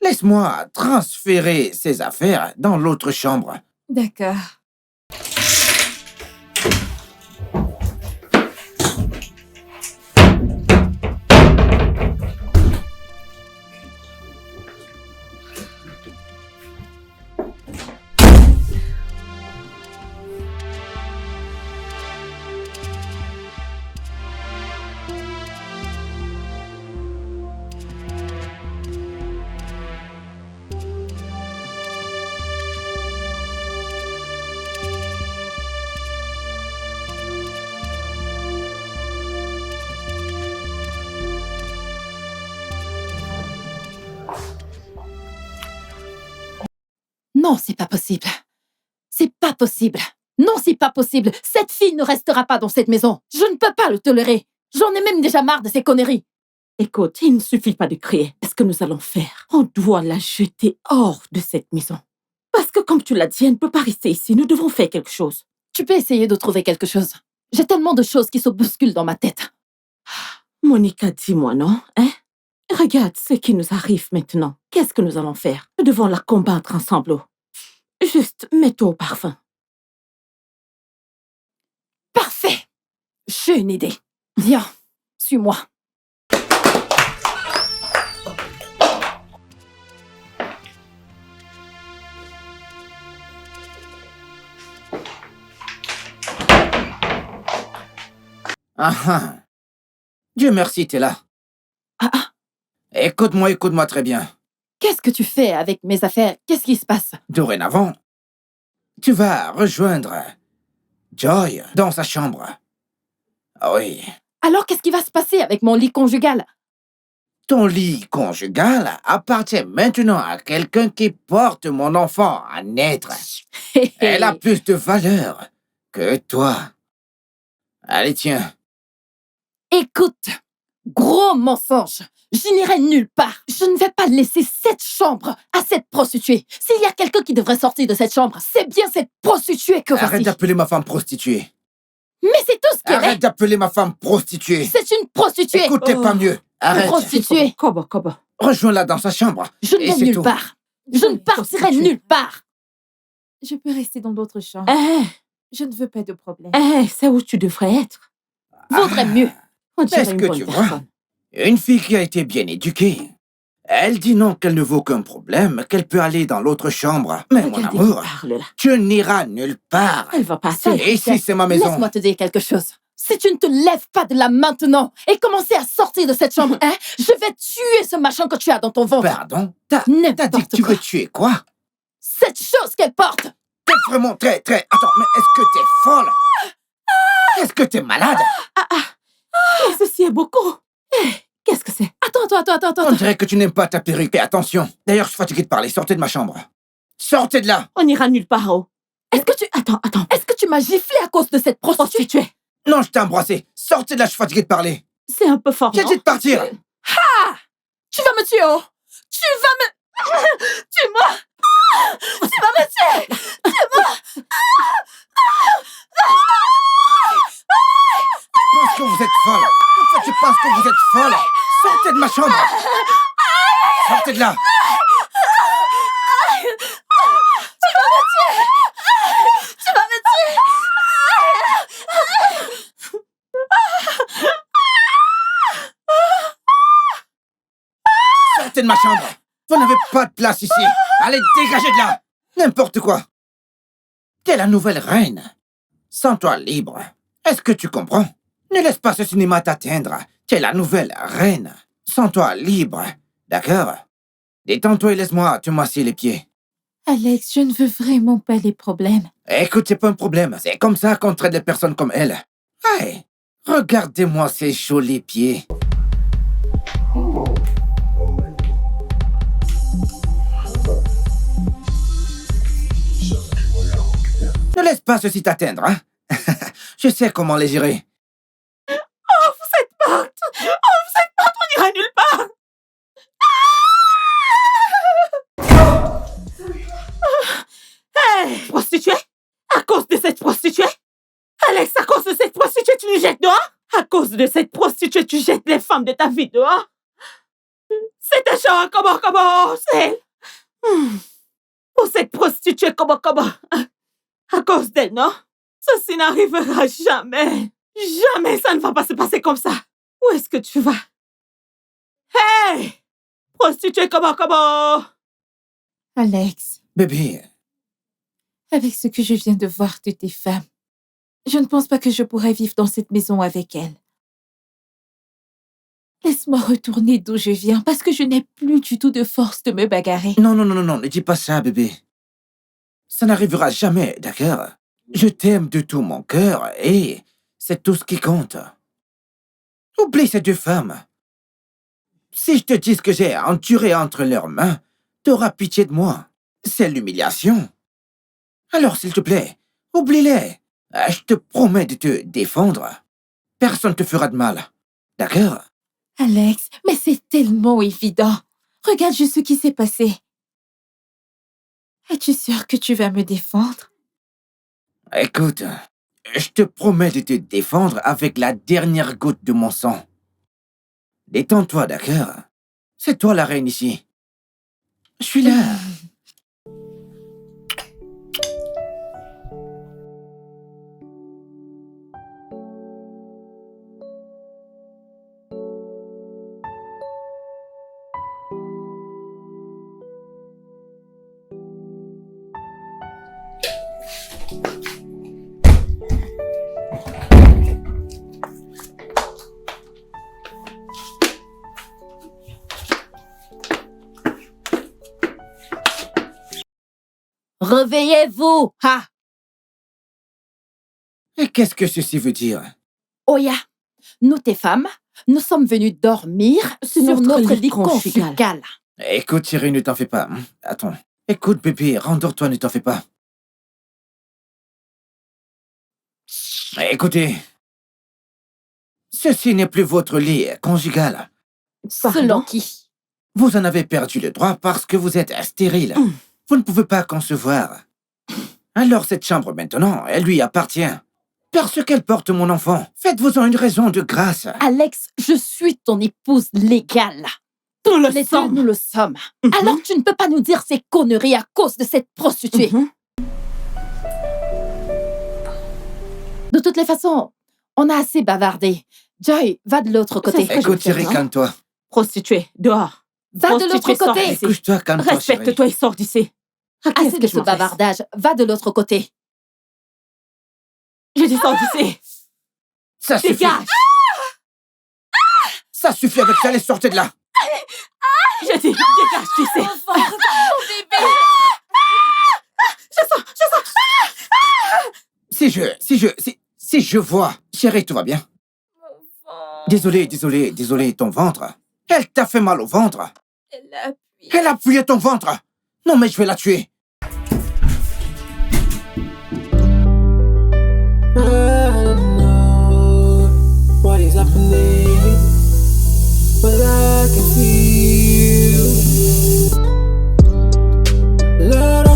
Laisse-moi transférer ces affaires dans l'autre chambre. D'accord. Non, c'est pas possible. C'est pas possible. Non, c'est pas possible. Cette fille ne restera pas dans cette maison. Je ne peux pas le tolérer. J'en ai même déjà marre de ces conneries. Écoute, il ne suffit pas de crier. Qu'est-ce que nous allons faire? On doit la jeter hors de cette maison. Parce que comme tu l'as dit, elle ne peut pas rester ici. Nous devons faire quelque chose. Tu peux essayer de trouver quelque chose. J'ai tellement de choses qui se bousculent dans ma tête. Monica, dis-moi, non? Hein? Regarde ce qui nous arrive maintenant. Qu'est-ce que nous allons faire? Nous devons la combattre ensemble. Oh. Juste, mets-toi au parfum. Parfait. J'ai une idée. Viens, suis-moi. Ah ah. Dieu merci, t'es là. Ah ah. Écoute-moi très bien. Qu'est-ce que tu fais avec mes affaires? Qu'est-ce qui se passe? Dorénavant, tu vas rejoindre Joy dans sa chambre. Ah oui. Alors, qu'est-ce qui va se passer avec mon lit conjugal? Ton lit conjugal appartient maintenant à quelqu'un qui porte mon enfant à naître. Elle a plus de valeur que toi. Allez, tiens. Écoute, gros mensonge. Je n'irai nulle part. Je ne vais pas laisser cette chambre à cette prostituée. S'il y a quelqu'un qui devrait sortir de cette chambre, c'est bien cette prostituée que Arrête voici. d'appeler ma femme prostituée. Mais c'est tout ce qu'elle Arrête est. d'appeler ma femme prostituée. C'est une prostituée. Écoute, t'es pas mieux. Arrête. Prostituée. Kobo, Kobo. Rejoins-la dans sa chambre. Je ne Et vais c'est nulle tout. part. Je ne partirai Prostituée. nulle part. Je peux rester dans d'autres chambres. Eh, Je ne veux pas de problème. c'est où tu devrais être. Vaudrait mieux. On dirait Est-ce une que bonne tu vois? personne. Une fille qui a été bien éduquée. Elle dit non qu'elle ne vaut qu'un problème, qu'elle peut aller dans l'autre chambre. Mais mon Regardez amour, qui parle là. tu n'iras nulle part. Elle va passer. Et ici, c'est ma maison. Laisse-moi te dire quelque chose. Si tu ne te lèves pas de là maintenant et commencer à sortir de cette chambre, hein, je vais tuer ce machin que tu as dans ton ventre. Pardon? T'as dit N'importe que tu quoi. veux tuer quoi? Cette chose qu'elle porte. T'es vraiment très... Attends, mais est-ce que t'es folle? Est-ce que t'es malade? Mais ceci est beaucoup. Eh, qu'est-ce que c'est? Attends. On dirait que tu n'aimes pas ta perruque. Et attention, d'ailleurs, je suis fatigué de parler. Sortez de ma chambre. Sortez de là! On n'ira nulle part, oh. Est-ce que tu m'as giflé à cause de cette prostituée? Prostituée. Non, je t'ai embrassé. Sortez de là, je suis fatigué de parler. C'est un peu fort, J'ai non? dit de partir. Tu vas me tuer, oh! Tu vas me... Tue-moi! Tu vas me tuer! Je pense que vous êtes folle. En fait, je pense que vous êtes folle. Sortez de ma chambre. Sortez de là. Tu vas me tuer! Sortez de ma chambre. Vous n'avez pas de place ici. Allez, dégagez de là. N'importe quoi. T'es la nouvelle reine. Sens-toi libre. Est-ce que tu comprends? Ne laisse pas ce cinéma t'atteindre. T'es la nouvelle reine. Sens-toi libre. D'accord? Détends-toi et laisse-moi te masser les pieds. Alex, je ne veux vraiment pas les problèmes. Écoute, c'est pas un problème. C'est comme ça qu'on traite les personnes comme elle. Hey, regardez-moi ces jolis pieds. Ne laisse pas ceci t'atteindre, hein? Je sais comment les gérer. Oh, vous êtes morte! Oh, vous êtes morte! On ira nulle part! Hey, prostituée! À cause de cette prostituée? Alex, à cause de cette prostituée, tu nous jettes dehors? À cause de cette prostituée, tu jettes les femmes de ta vie dehors? C'est un genre, comment, c'est... Pour cette prostituée, comment? À cause d'elle, non? Ceci n'arrivera jamais. Jamais, ça ne va pas se passer comme ça. Où est-ce que tu vas? Hey! Prostituée, comment? Alex, Bébé, avec ce que je viens de voir de tes femmes, je ne pense pas que je pourrais vivre dans cette maison avec elles. Laisse-moi retourner d'où je viens parce que je n'ai plus du tout de force de me bagarrer. non, ne dis pas ça, bébé. Ça n'arrivera jamais, d'accord? Je t'aime de tout mon cœur et c'est tout ce qui compte. Oublie ces deux femmes. Si je te dis ce que j'ai enduré entre leurs mains, t'auras pitié de moi. C'est l'humiliation. Alors, s'il te plaît, oublie-les. Je te promets de te défendre. Personne ne te fera de mal. D'accord? Alex, mais c'est tellement évident. Regarde juste ce qui s'est passé. Es-tu sûr que tu vas me défendre? Écoute, je te promets de te défendre avec la dernière goutte de mon sang. Détends-toi, d'accord? C'est toi la reine ici. Je suis là. Réveillez-vous! Ha! Et qu'est-ce que ceci veut dire? Oya, nous tes femmes, nous sommes venus dormir C'est sur notre notre lit lit conjugal. conjugal. Écoute, chérie, ne t'en fais pas. Attends. Écoute, bébé, rendors-toi, ne t'en fais pas. Écoutez. Ceci n'est plus votre lit conjugal. Selon qui? Vous en avez perdu le droit parce que vous êtes stérile. Vous ne pouvez pas concevoir. Alors cette chambre maintenant, elle lui appartient. Parce qu'elle porte mon enfant. Faites-vous-en une raison de grâce. Alex, je suis ton épouse légale. Nous le Les deux, sommes. nous le sommes. Alors tu ne peux pas nous dire ces conneries à cause de cette prostituée. De toutes les façons, on a assez bavardé. Joy, va de l'autre côté. C'est- Écoute, je vais chérie, faire, calme-toi. Prostituée, dehors. Va de l'autre prostituée, sors côté. d'ici. Couche-toi, calme-toi, chérie. Respecte-toi et sors d'ici. À qui est-ce Assez que de je ce m'adresse? bavardage. Va de l'autre côté. Je dis sors d'ici. Ça suffit. Dégage. Ça suffit avec ça, allez, sortez de là. Je dis dégage d'ici. Si je vois. Chérie, tout va bien? Désolé, ton ventre. Elle t'a fait mal au ventre. Elle a appuyé ton ventre. Non, mais je vais la tuer. I don't know what is happening, but I can feel a lot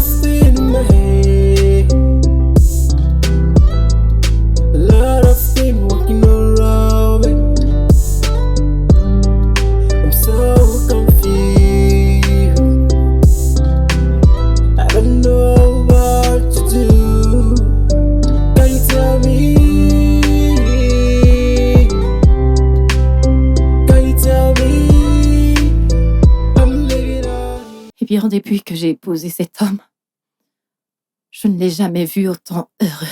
bien, depuis que j'ai épousé cet homme, je ne l'ai jamais vu autant heureux.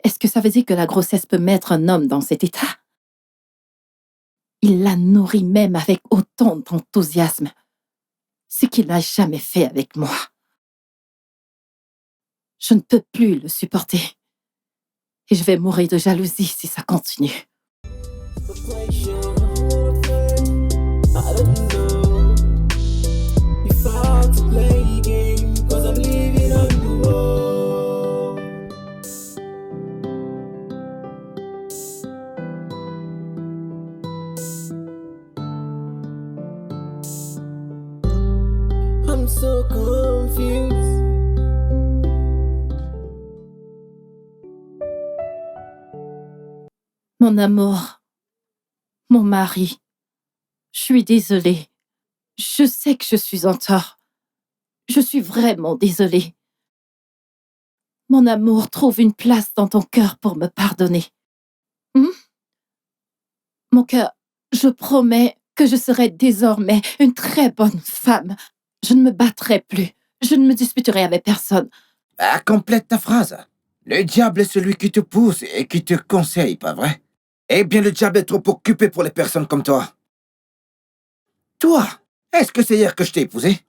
Est-ce que ça veut dire que la grossesse peut mettre un homme dans cet état? Il la nourrit même avec autant d'enthousiasme, ce qu'il n'a jamais fait avec moi. Je ne peux plus le supporter. Et je vais mourir de jalousie si ça continue. I'm so confused. Mon amour, mon mari, je suis désolée. Je sais que je suis en tort. Je suis vraiment désolée. Mon amour, trouve une place dans ton cœur pour me pardonner. Mon cœur, je promets que je serai désormais une très bonne femme. Je ne me battrai plus. Je ne me disputerai avec personne. Complète ta phrase. Le diable est celui qui te pousse et qui te conseille, pas vrai? Eh bien, le diable est trop occupé pour les personnes comme toi. Toi, est-ce que c'est hier que je t'ai épousé?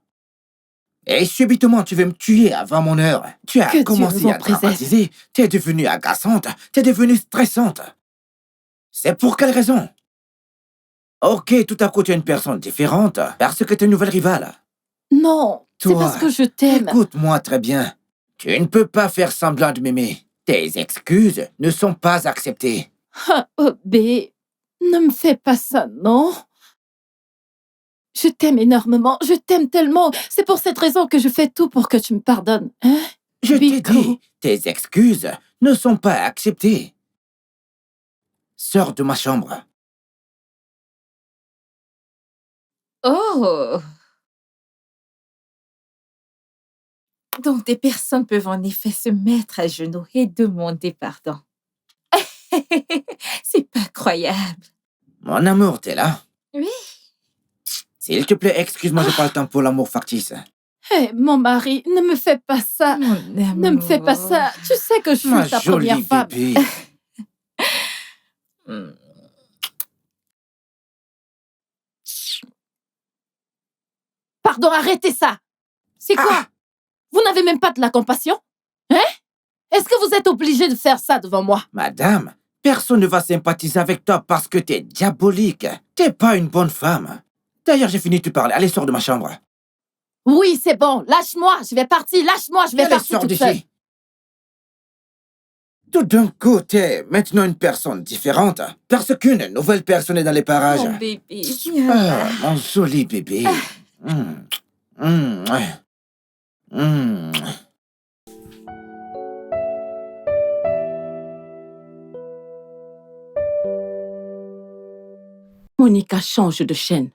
Et subitement, tu veux me tuer avant mon heure. Tu as Que Dieu commencé vous en à préserve. dramatiser. Tu es devenue agaçante. Tu es devenue stressante. C'est pour quelle raison? Ok, tout à coup, tu es une personne différente parce que tu es une nouvelle rivale. Non, c'est Toi, parce que je t'aime. Écoute-moi très bien. Tu ne peux pas faire semblant de m'aimer. Tes excuses ne sont pas acceptées. Oh, bé, ne me fais pas ça, non? Je t'aime énormément, je t'aime tellement. C'est pour cette raison que je fais tout pour que tu me pardonnes. Hein? Je t'ai Biko. dit, tes excuses ne sont pas acceptées. Sors de ma chambre. Oh! Donc, des personnes peuvent en effet se mettre à genoux et demander pardon. C'est pas croyable. Mon amour, t'es là? Oui. S'il te plaît, excuse-moi, j'ai pas le temps pour l'amour factice. Hé, mon mari, ne me fais pas ça. Mon Ne me fais pas ça. Tu sais que je suis Ma ta jolie première femme. bébé. amour. Pardon, arrêtez ça. C'est quoi? Vous n'avez même pas de la compassion? Hein? Est-ce que vous êtes obligé de faire ça devant moi? Madame, personne ne va sympathiser avec toi parce que t'es diabolique. T'es pas une bonne femme. D'ailleurs, j'ai fini de te parler. Allez, sors de ma chambre. Oui, c'est bon. Lâche-moi. Je vais partir. Lâche-moi. Je vais Allez, partir sors toute d'ici. seule. Tout d'un coup, t'es maintenant une personne différente parce qu'une nouvelle personne est dans les parages. Mon bébé, viens là. Ah, mon joli bébé. Ouais. Monica, change de chaîne.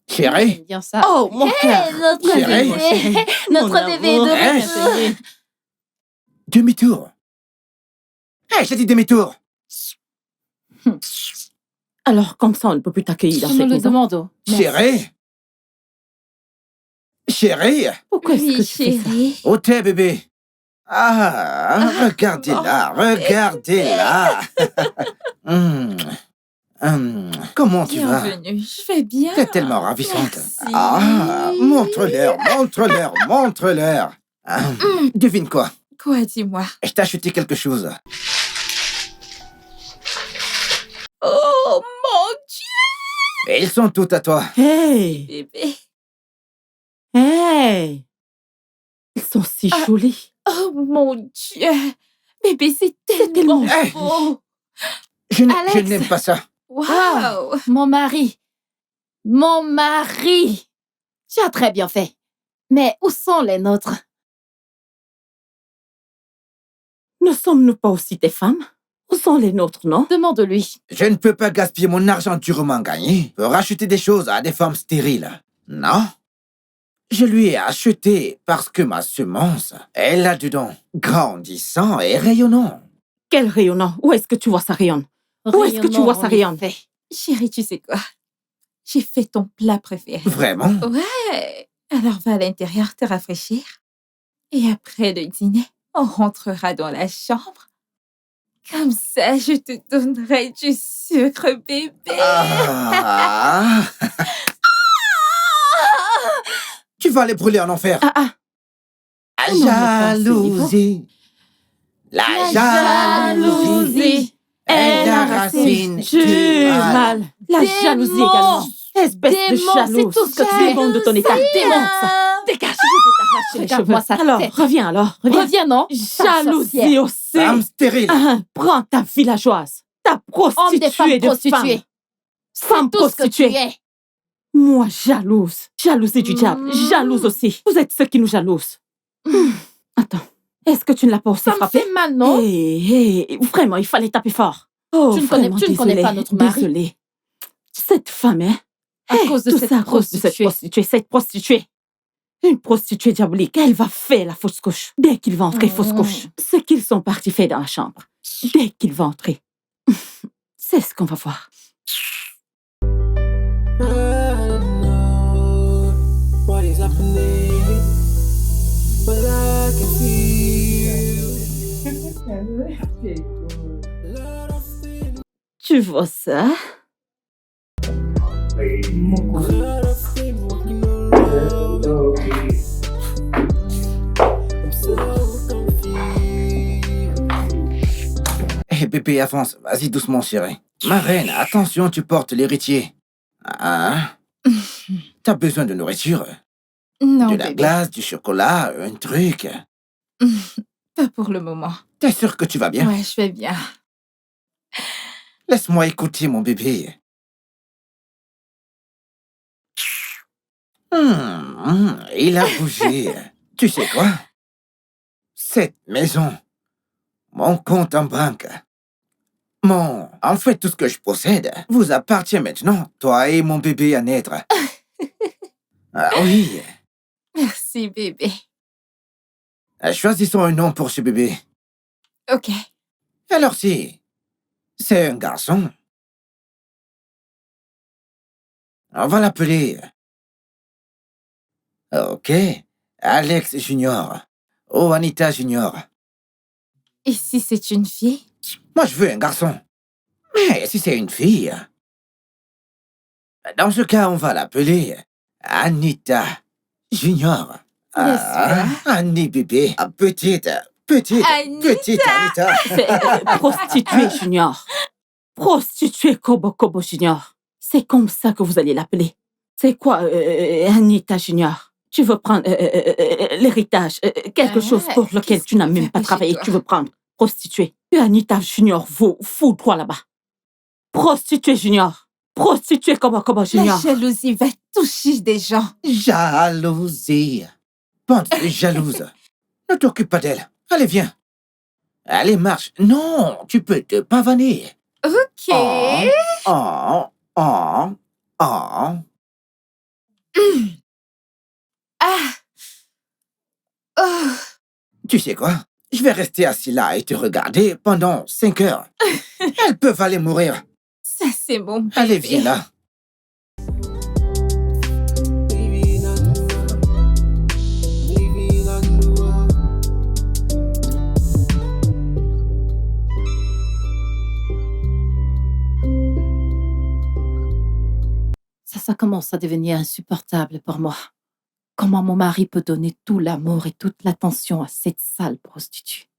Chérie, J'aime bien ça. Oh, mon cœur. Notre Chérie. bébé. Notre bébé amour. de Hein? retour. demi-tour. Hé, j'ai dit demi-tour. Alors, comme ça, on ne peut plus t'accueillir dans Je me cette le maison. demande. Merci. Chérie. Chérie, Pourquoi est-ce que Oui, tu fais ça? chérie. où t'es, bébé? Regardez-la, regardez-la. Comment tu vas? Bienvenue. Je vais bien. T'es tellement ravissante. Merci. Montre-leur, montre-leur, montre-leur. Devine quoi? Quoi, dis-moi? Je t'ai acheté quelque chose. Oh, mon Dieu, Et ils sont tous à toi. Hey! bébé. Hey! Ils sont si jolis. Oh, mon Dieu. Bébé, c'est tellement tellement joli. beau. Je Alex. n'aime pas ça. Wow. Mon mari. Mon mari. Tu as très bien fait. Mais où sont les nôtres? Ne sommes-nous pas aussi tes femmes? Où sont les nôtres, non? Demande-lui. Je ne peux pas gaspiller mon argent durement gagné pour acheter des choses à des femmes stériles. Non. Je lui ai acheté parce que ma semence est là-dedans, grandissant et rayonnant. Quel rayonnant! Où est-ce que tu vois ça rayonne? Où est-ce que tu vois ça, Rayonnant, en Rihanna? effet. Chérie, tu sais quoi? J'ai fait ton plat préféré. Vraiment? Ouais. Alors va à l'intérieur te rafraîchir. Et après le dîner, on rentrera dans la chambre. Comme ça, je te donnerai du sucre, bébé. Ah. Tu vas les brûler en enfer. Ah, non, mais Jalousie. La jalousie est la racine du mal. La Démon. jalousie également. Espèce de Démon, jalouse. c'est tout ce que tu es. Démon de ton état. Démon, ça. Dégage, je vais t'arracher les Regarde-moi cheveux. sa Alors, tête. reviens. Reviens, non? Jalousie aussi. Femme stérile. Prends ta villageoise. Ta Homme des femmes prostituée de prostituées. femme. Femme Tout ce que tu prostituée. es. Moi, jalouse. Jalousie du diable. Jalouse aussi. Vous êtes ceux qui nous jalousent. Attends. Est-ce que tu ne l'as pas aussi Ça me frappé? fait mal, non? Vraiment, il fallait taper fort. Oh, Tu ne connais désolée, pas notre mari. Désolée. Cette femme, hein? À cause de tout cette ça à cause de cette prostituée. prostituée. Une prostituée diabolique. Elle va faire la fausse couche. Dès qu'il va entrer, fausse couche. Ce qu'ils sont partis faire dans la chambre. Dès qu'il va entrer. C'est ce qu'on va voir. I don't know what is happening, but I can feel a lot of things, Tu vois ça? a lot of things walking around. I'm so confused. Hé, bébé, avance. Vas-y doucement, chérie. Ma reine, attention, tu portes l'héritier. Hein? T'as besoin de nourriture? Non, De la bébé. glace, du chocolat, un truc. Pas pour le moment. T'es sûr que tu vas bien? Ouais, je vais bien. Laisse-moi écouter, mon bébé. Il a bougé. Tu sais quoi? Cette maison, mon compte en banque, en fait, tout ce que je possède vous appartient maintenant, toi et mon bébé à naître. Ah oui. Merci, bébé. Choisissons un nom pour ce bébé. OK. Alors si c'est un garçon, on va l'appeler... Ok, Alex Junior ou Anita Junior. Et si c'est une fille? Moi, je veux un garçon. Mais si c'est une fille... Dans ce cas, on va l'appeler Anita Junior. Annie bébé. Petite Anita. Prostituée Junior. Prostituée Kobo Junior. C'est comme ça que vous allez l'appeler. C'est quoi, Anita Junior? Tu veux prendre l'héritage, quelque chose pour lequel tu n'as même pas travaillé, tu veux prendre. Prostituée. Anita Junior fous droit là-bas. Prostituée Junior. Prostituée Kobo Junior. La jalousie va toucher des gens. Jalousie. Bande de jalouses. Ne t'occupe pas d'elle. Allez, viens. Allez, marche. Non, tu peux te pavaner. OK. Oh. Ah. Oh. Tu sais quoi? Je vais rester assis là et te regarder pendant 5 heures. Elles peuvent aller mourir. Ça, c'est mon bébé. Allez, viens là. Living on the wall. Ça commence à devenir insupportable pour moi. Comment mon mari peut donner tout l'amour et toute l'attention à cette sale prostituée?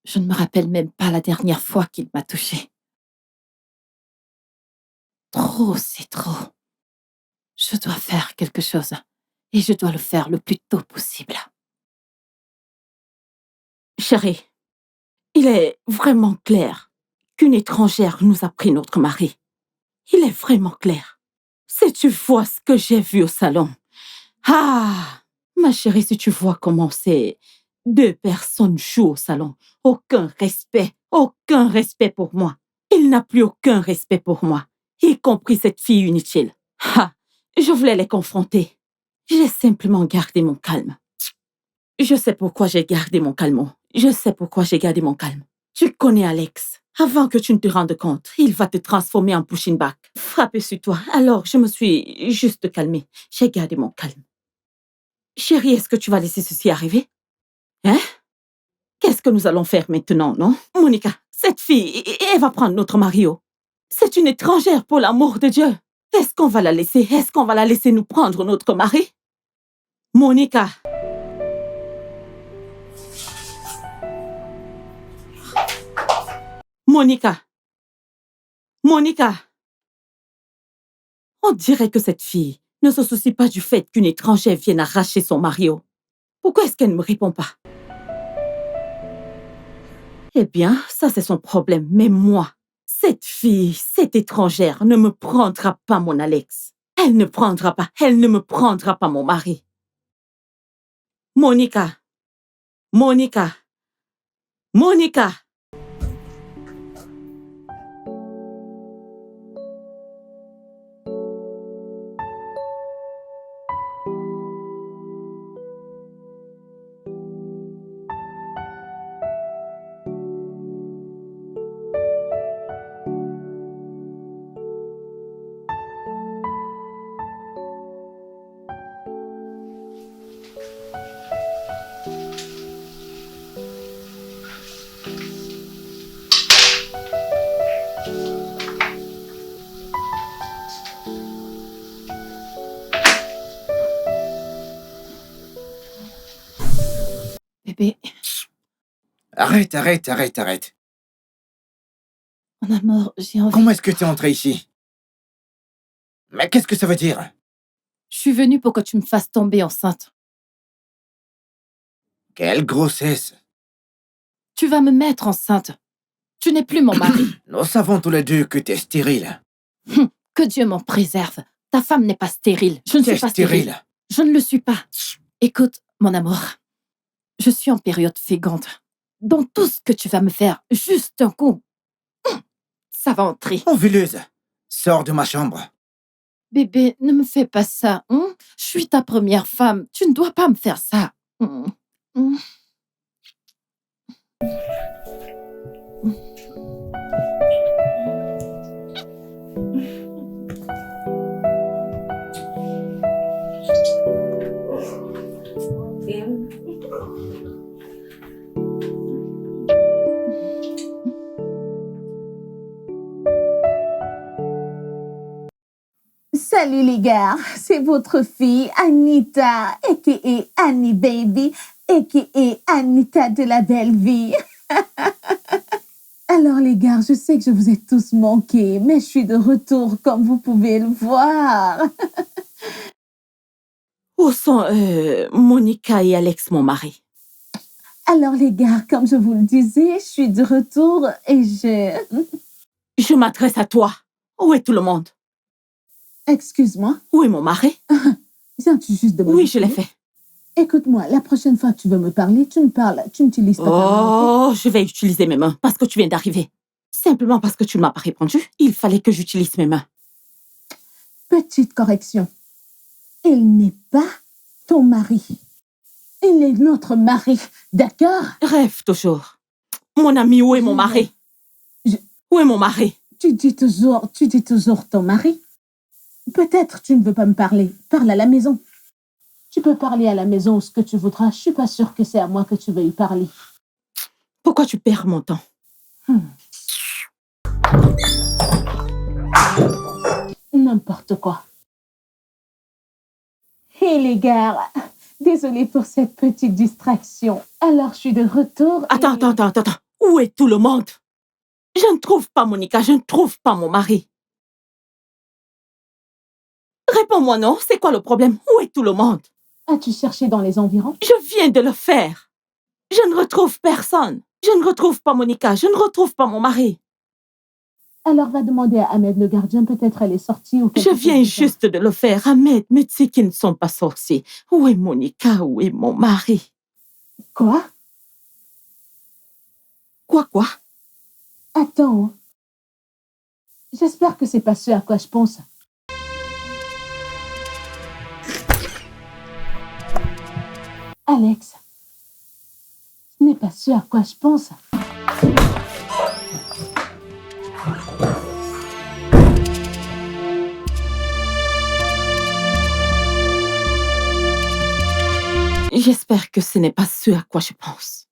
Je ne me rappelle même pas la dernière fois qu'il m'a touchée. Trop, c'est trop. Je dois faire quelque chose et je dois le faire le plus tôt possible. Chérie, il est vraiment clair qu'une étrangère nous a pris notre mari. Il est vraiment clair. Si tu vois ce que j'ai vu au salon. Ah, ma chérie, si tu vois comment ces 2 personnes jouent au salon. Aucun respect pour moi. Il n'a plus aucun respect pour moi, y compris cette fille inutile. Ah, je voulais les confronter. J'ai simplement gardé mon calme. Je sais pourquoi j'ai gardé mon calme. Tu connais Alex. Avant que tu ne te rendes compte, il va te transformer en pushing back. frappé sur toi. Alors, je me suis juste calmée. J'ai gardé mon calme. Chérie, est-ce que tu vas laisser ceci arriver? Hein? Qu'est-ce que nous allons faire maintenant, non? Monica, cette fille, elle va prendre notre Mario. C'est une étrangère, pour l'amour de Dieu. Est-ce qu'on va la laisser? Est-ce qu'on va la laisser nous prendre notre mari? Monica. Monica. Monica. On dirait que cette fille ne se soucie pas du fait qu'une étrangère vienne arracher son Mario. Pourquoi est-ce qu'elle ne me répond pas? Eh bien, ça c'est son problème. Mais moi, cette fille, cette étrangère ne me prendra pas mon Alex. Elle ne me prendra pas mon mari. Monica. Monica. Monica. Bébé, Arrête. mon amour, j'ai envie... Comment est-ce que tu es entré ici? Mais qu'est-ce que ça veut dire? Je suis venue pour que tu me fasses tomber enceinte. Quelle grossesse! Tu vas me mettre enceinte. Tu n'es plus mon mari. Nous savons tous les deux que tu es stérile. Que Dieu m'en préserve. Ta femme n'est pas stérile. Je ne Tu es suis pas stérile. stérile. Je ne le suis pas. Écoute, mon amour, je suis en période féconde. Donc tout ce que tu vas me faire, juste un coup, ça va entrer. Envileuse, sors de ma chambre. Bébé, ne me fais pas ça. Je suis ta première femme. Tu ne dois pas me faire ça. Salut les gars, c'est votre fille Anita, a.k.a. Annie Baby, a.k.a. Anita de la belle vie. Alors les gars, je sais que je vous ai tous manqué, mais je suis de retour comme vous pouvez le voir. Où sont Monica et Alex, mon mari? Alors les gars, comme je vous le disais, je suis de retour et Je m'adresse à toi. Où est tout le monde? Excuse-moi, Où est mon mari? viens-tu juste de me Oui, je l'ai parler? fait. Écoute-moi, la prochaine fois que tu veux me parler, tu me parles, tu n'utilises pas ta main, ok? Oh, je vais utiliser mes mains parce que tu viens d'arriver. Simplement parce que tu ne m'as pas répondu, il fallait que j'utilise mes mains. Petite correction. Il n'est pas ton mari. Il est notre mari, d'accord? Rêve toujours. Mon ami, où est mon mari? Où est mon mari? Tu dis toujours ton mari. Peut-être tu ne veux pas me parler. Parle à la maison. Tu peux parler à la maison ou ce que tu voudras. Je suis pas sûre que c'est à moi que tu veux y parler. Pourquoi tu perds mon temps? N'importe quoi. Hé les gars, désolée pour cette petite distraction. Alors je suis de retour. Attends. Où est tout le monde? Je ne trouve pas Monica, je ne trouve pas mon mari. Réponds-moi non, c'est quoi le problème? Où est tout le monde? As-tu cherché dans les environs? Je viens de le faire. Je ne retrouve personne. Je ne retrouve pas Monica, je ne retrouve pas mon mari. Alors va demander à Ahmed le gardien, peut-être elle est sortie ou quelque Je chose viens du genre. juste de le faire. Ahmed me dit qu'ils ne sont pas sorciers. Où est Monica? Où est mon mari? Quoi? Quoi? Attends. J'espère que c'est pas ce à quoi je pense. Alex, ce n'est pas ce à quoi je pense. J'espère que ce n'est pas ce à quoi je pense.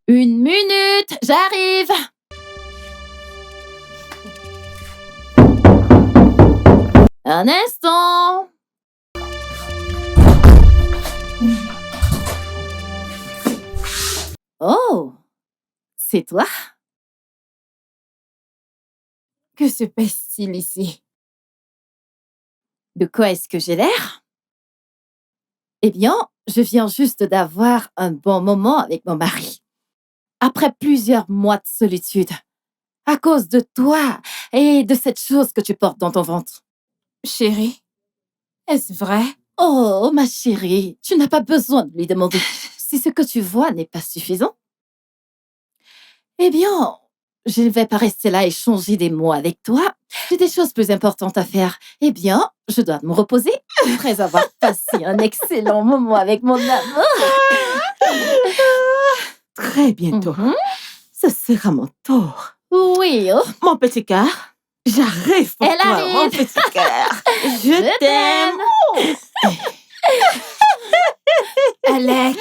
Une minute, j'arrive. Un instant. Oh, c'est toi? Que se passe-t-il ici? De quoi est-ce que j'ai l'air? Eh bien, je viens juste d'avoir un bon moment avec mon mari. Après plusieurs mois de solitude. À cause de toi et de cette chose que tu portes dans ton ventre. Chérie, est-ce vrai? Oh, ma chérie, tu n'as pas besoin de lui demander. Si ce que tu vois n'est pas suffisant, eh bien, je ne vais pas rester là à échanger des mots avec toi. J'ai des choses plus importantes à faire. Eh bien, je dois me reposer après avoir passé un excellent moment avec mon amour. Très bientôt. Ce sera mon tour. Oui, oh. Mon petit cœur, j'arrive pour Elle toi, arrive. mon petit cœur. Je t'aime. Alex!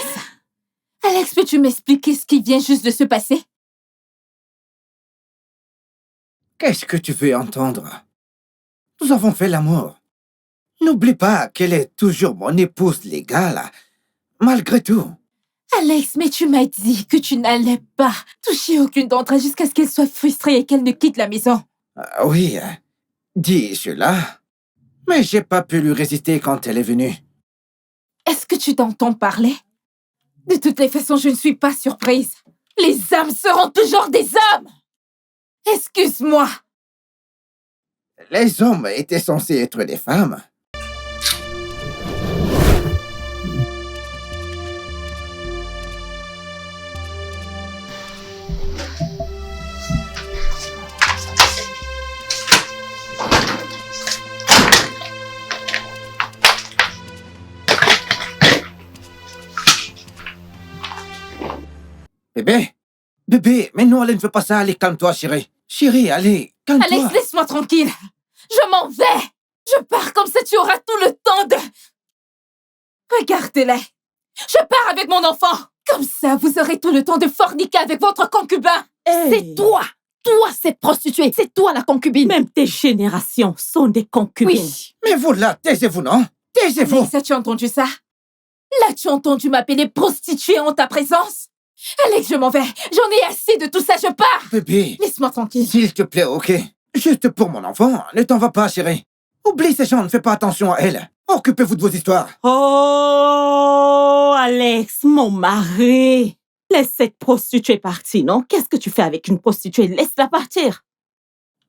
Alex, peux-tu m'expliquer ce qui vient juste de se passer? Qu'est-ce que tu veux entendre? Nous avons fait l'amour. N'oublie pas qu'elle est toujours mon épouse légale, malgré tout. Alex, mais tu m'as dit que tu n'allais pas toucher aucune d'entre elles jusqu'à ce qu'elle soit frustrée et qu'elle ne quitte la maison. Oui, dis cela. Mais j'ai pas pu lui résister quand elle est venue. Est-ce que tu t'entends parler? De toutes les façons, je ne suis pas surprise. Les hommes seront toujours des hommes! Excuse-moi! Les hommes étaient censés être des femmes. Bébé, mais non, elle ne veut pas ça. Allez, calme-toi, chérie. Chérie, allez, calme-toi. Alex, laisse-moi tranquille! Je m'en vais! Je pars comme ça, tu auras tout le temps de... Regardez-les! Je pars avec mon enfant! Comme ça, vous aurez tout le temps de forniquer avec votre concubin! C'est toi! Toi, cette prostituée! C'est toi, la concubine! Même tes générations sont des concubines. Oui. Mais vous là, taisez-vous, non? Taisez-vous. Alex, as-tu entendu ça? L'as-tu entendu m'appeler prostituée en ta présence? Alex, je m'en vais! J'en ai assez de tout ça, je pars! Bébé, Laisse-moi tranquille. s'il te plaît, ok? Juste pour mon enfant, ne t'en va pas, chérie. Oublie ces gens, ne fais pas attention à elle. Occupez-vous de vos histoires. Oh, Alex, mon mari. Laisse cette prostituée partir, non? Qu'est-ce que tu fais avec une prostituée? Laisse-la partir.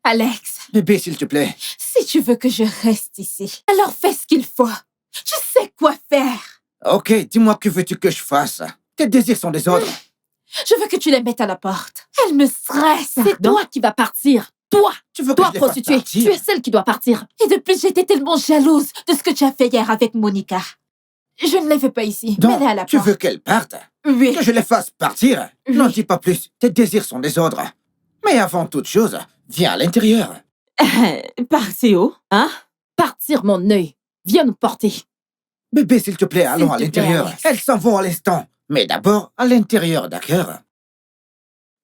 Alex, Bébé, s'il te plaît. si tu veux que je reste ici, alors fais ce qu'il faut. Je sais quoi faire. Ok, dis-moi que veux-tu que je fasse? Tes désirs sont des ordres. Je veux que tu les mettes à la porte. Elle me stresse. C'est toi qui vas partir! Toi! Tu veux que Toi, je les fasse prostituée! partir? Tu es celle qui doit partir! Et de plus, j'étais tellement jalouse de ce que tu as fait hier avec Monica. Je ne les veux pas ici. Donc, Mets-les à la tu porte. veux qu'elle parte? Oui. Que je les fasse partir? Oui. N'en dis pas plus. Tes désirs sont des ordres. Mais avant toute chose, viens à l'intérieur. Partir où? Hein? Partir, mon œil! Viens nous porter! Bébé, s'il te plaît, allons à te plaît, l'intérieur. Alex. Elles s'en vont à l'instant. Mais d'abord, à l'intérieur, d'accord?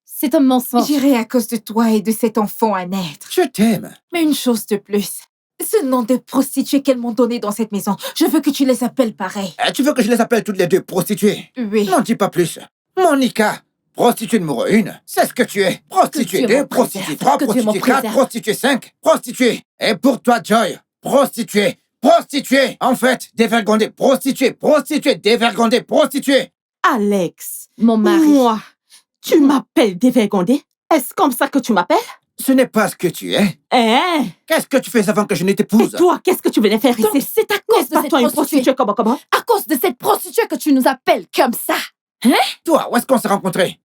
C'est un mensonge! J'irai à cause de toi et de cet enfant à naître. Je t'aime. Mais une chose de plus. Ce nom de prostituée qu'elles m'ont donné dans cette maison, je veux que tu les appelles pareil. Tu veux que je les appelle toutes les deux prostituées? Oui. N'en dis pas plus. Monica, prostituée numéro 1, c'est ce que tu es. Prostituée Que Dieu 2, m'en prostituée préserve, 3, que Dieu m'en prostituée 4, préserve. prostituée 5, prostituée. Et pour toi, Joy, prostituée, prostituée. En fait, dévergondée, prostituée, prostituée, dévergondée, prostituée. Alex, Mon mari! moi, tu m'appelles dévergondée? Est-ce comme ça que tu m'appelles? Ce n'est pas ce que tu es. Hein? Qu'est-ce que tu fais avant que je ne Et t'épouse? toi, qu'est-ce que tu venais faire Donc, ici? c'est à cause N'est-ce de pas cette toi une prostituée! prostituée comment? À cause de cette prostituée que tu nous appelles comme ça! Toi, où est-ce qu'on s'est rencontrés?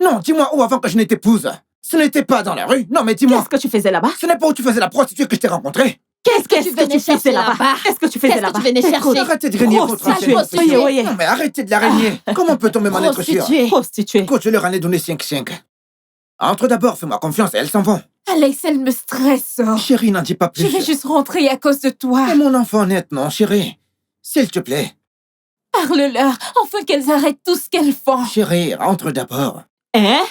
Non, dis-moi où avant que je ne t'épouse. Ce n'était pas dans la rue. Non, mais dis-moi. Qu'est-ce que tu faisais là-bas? Ce n'est pas où tu faisais la prostituée que je t'ai rencontrée. Qu'est-ce que tu venais chercher faisais là-bas? là-bas? Qu'est-ce que tu faisais Qu'est-ce que là-bas? tu venais chercher? Écoute, Arrêtez de régner votre prostituée, ancienne voyez, voyez. Non, mais arrêtez de la régner. Comment peut-on même en être sûr? Prostituée! Prostituée. Écoute, je leur en ai donné 5-5. Entre d'abord, fais-moi confiance et elles s'en vont. Alex, elle me stresse. Chérie, n'en dis pas Je plus. vais juste rentrer à cause de toi. C'est mon enfant net, non, chérie? S'il te plaît. Parle-leur, enfin qu'elles arrêtent tout ce qu'elles font. Chérie, rentre d'abord. Hein?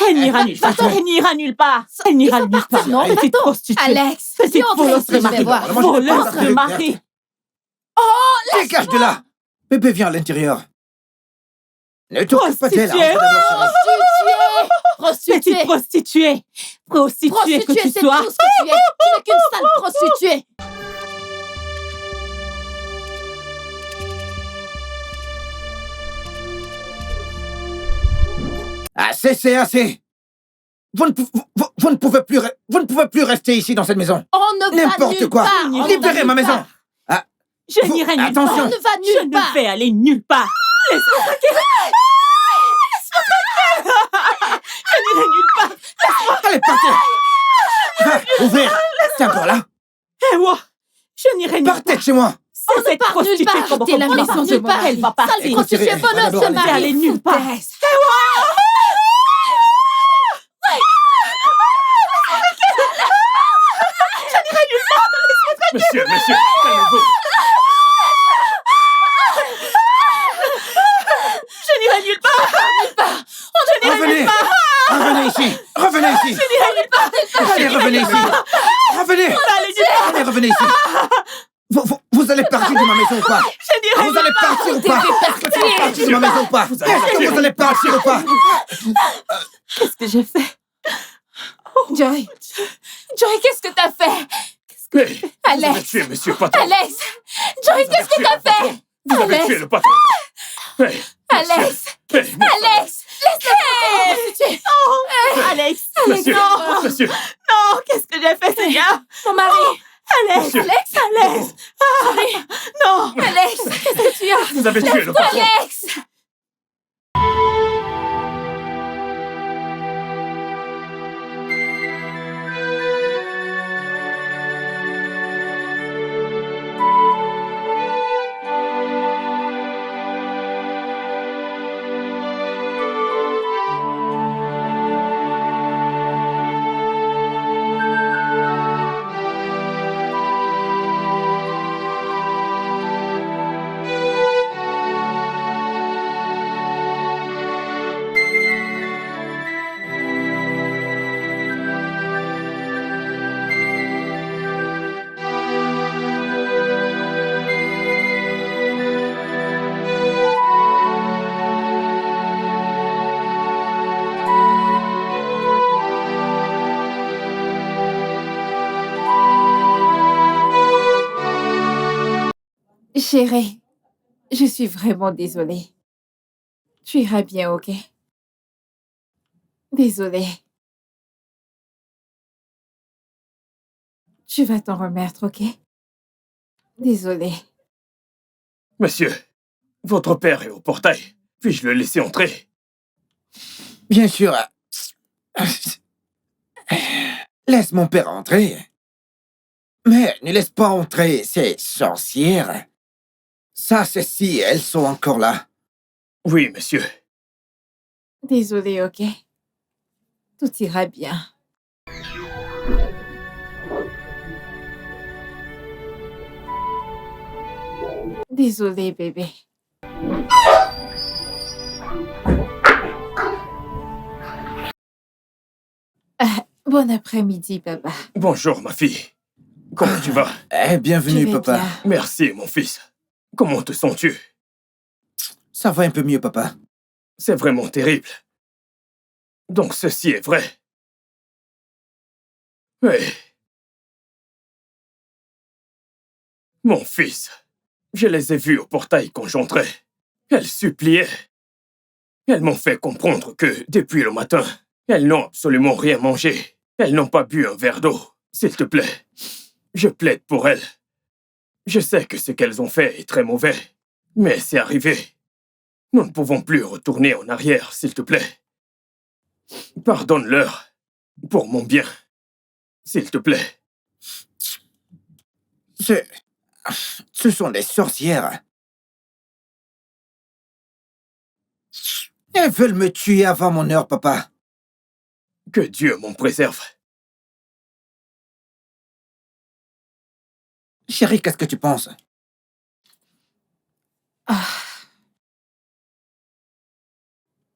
Elle n'ira nulle part. Attends. Elle n'ira nulle part. Elle n'ira nulle part. non, Petite attends. prostituée. Alex, Petite viens entrer voleuse ici, de je vais mari. voir. Moi, je n'ai pas Voleuse d'affaires de mari. vertes. Dégage de là. Bébé, viens à l'intérieur. Ne t'occupe pas d'elle. Prostituée. Rentre d'abord, chérie. Prostituée. Petite prostituée. Prostituée que Prostituée, tu c'est sois. tout ce que tu es. Tu n'es qu'une sale prostituée. Assez, c'est assez. Vous ne pouvez plus rester ici dans cette maison. On ne va N'importe nulle quoi. part. On ne va Libérez nulle ma maison. part. Je Vous- n'irai nulle attention. part. On ne va Je nulle ne part. vais aller nulle part. Laisse-moi tranquille. Je n'irai nulle part. Allez, partez. Va, ouvrir. T'es encore là? Eh, moi, je n'irai nulle part. Partez de chez moi. C'est cette part nulle prostituée part. qu'on va T'es la comprendre. maison de mon mari. Elle va Sale partir. prostituée Retirez. voleuse D'abord, de allez. Je vais mari. aller nulle part. Monsieur, calmez-vous. Je n'irai nulle part. Revenez. Revenez ici. Revenez ici. Allez, revenez ici. Revenez. Allez, revenez ici. Vous allez partir de ma maison ou pas? Vous allez partir ou pas? Vous allez partir de ma maison ou pas? Est-ce que vous allez partir ou pas? Qu'est-ce que j'ai fait? Joy. Joy, qu'est-ce que t'as fait? Hey, vous avez Alex. tué Monsieur Patron. Alex. Joy, qu'est-ce que t'as fait? Vous avez Alex. tué le patron. Hey, Alex. hey, mon Alex. Laisse-le prostituée. Alex. Monsieur, Non. monsieur, Non, qu'est-ce que j'ai fait, Seigneur? Mon mari. Alex. monsieur, Alex. Non. Alex. Qu'est-ce que tu as? vous avez tué le patron. Alex. Chérie, je suis vraiment désolée. Tu iras bien, ok? Désolée. Tu vas t'en remettre, ok? Désolée. Monsieur, votre père est au portail. Puis-je le laisser entrer? Bien sûr. Laisse mon père entrer. Mais ne laisse pas entrer ces sorcières. Ça, c'est si elles sont encore là. Oui, monsieur. Désolée, ok? Tout ira bien. Désolée, bébé. Bon après-midi, papa. Bonjour, ma fille. Comment tu vas? Eh, bienvenue, Je vais papa. bien. Merci, mon fils. Comment te sens-tu? Ça va un peu mieux, papa. C'est vraiment terrible. Donc ceci est vrai. Oui. Mon fils, je les ai vus au portail quand j'entrais. Elles suppliaient. Elles m'ont fait comprendre que, depuis le matin, elles n'ont absolument rien mangé. Elles n'ont pas bu un verre d'eau. S'il te plaît, je plaide pour elles. Je sais que ce qu'elles ont fait est très mauvais, mais c'est arrivé. Nous ne pouvons plus retourner en arrière, s'il te plaît. Pardonne-leur, pour mon bien, s'il te plaît. Ce sont des sorcières. Elles veulent me tuer avant mon heure, papa. Que Dieu m'en préserve. Chérie, qu'est-ce que tu penses? Ah.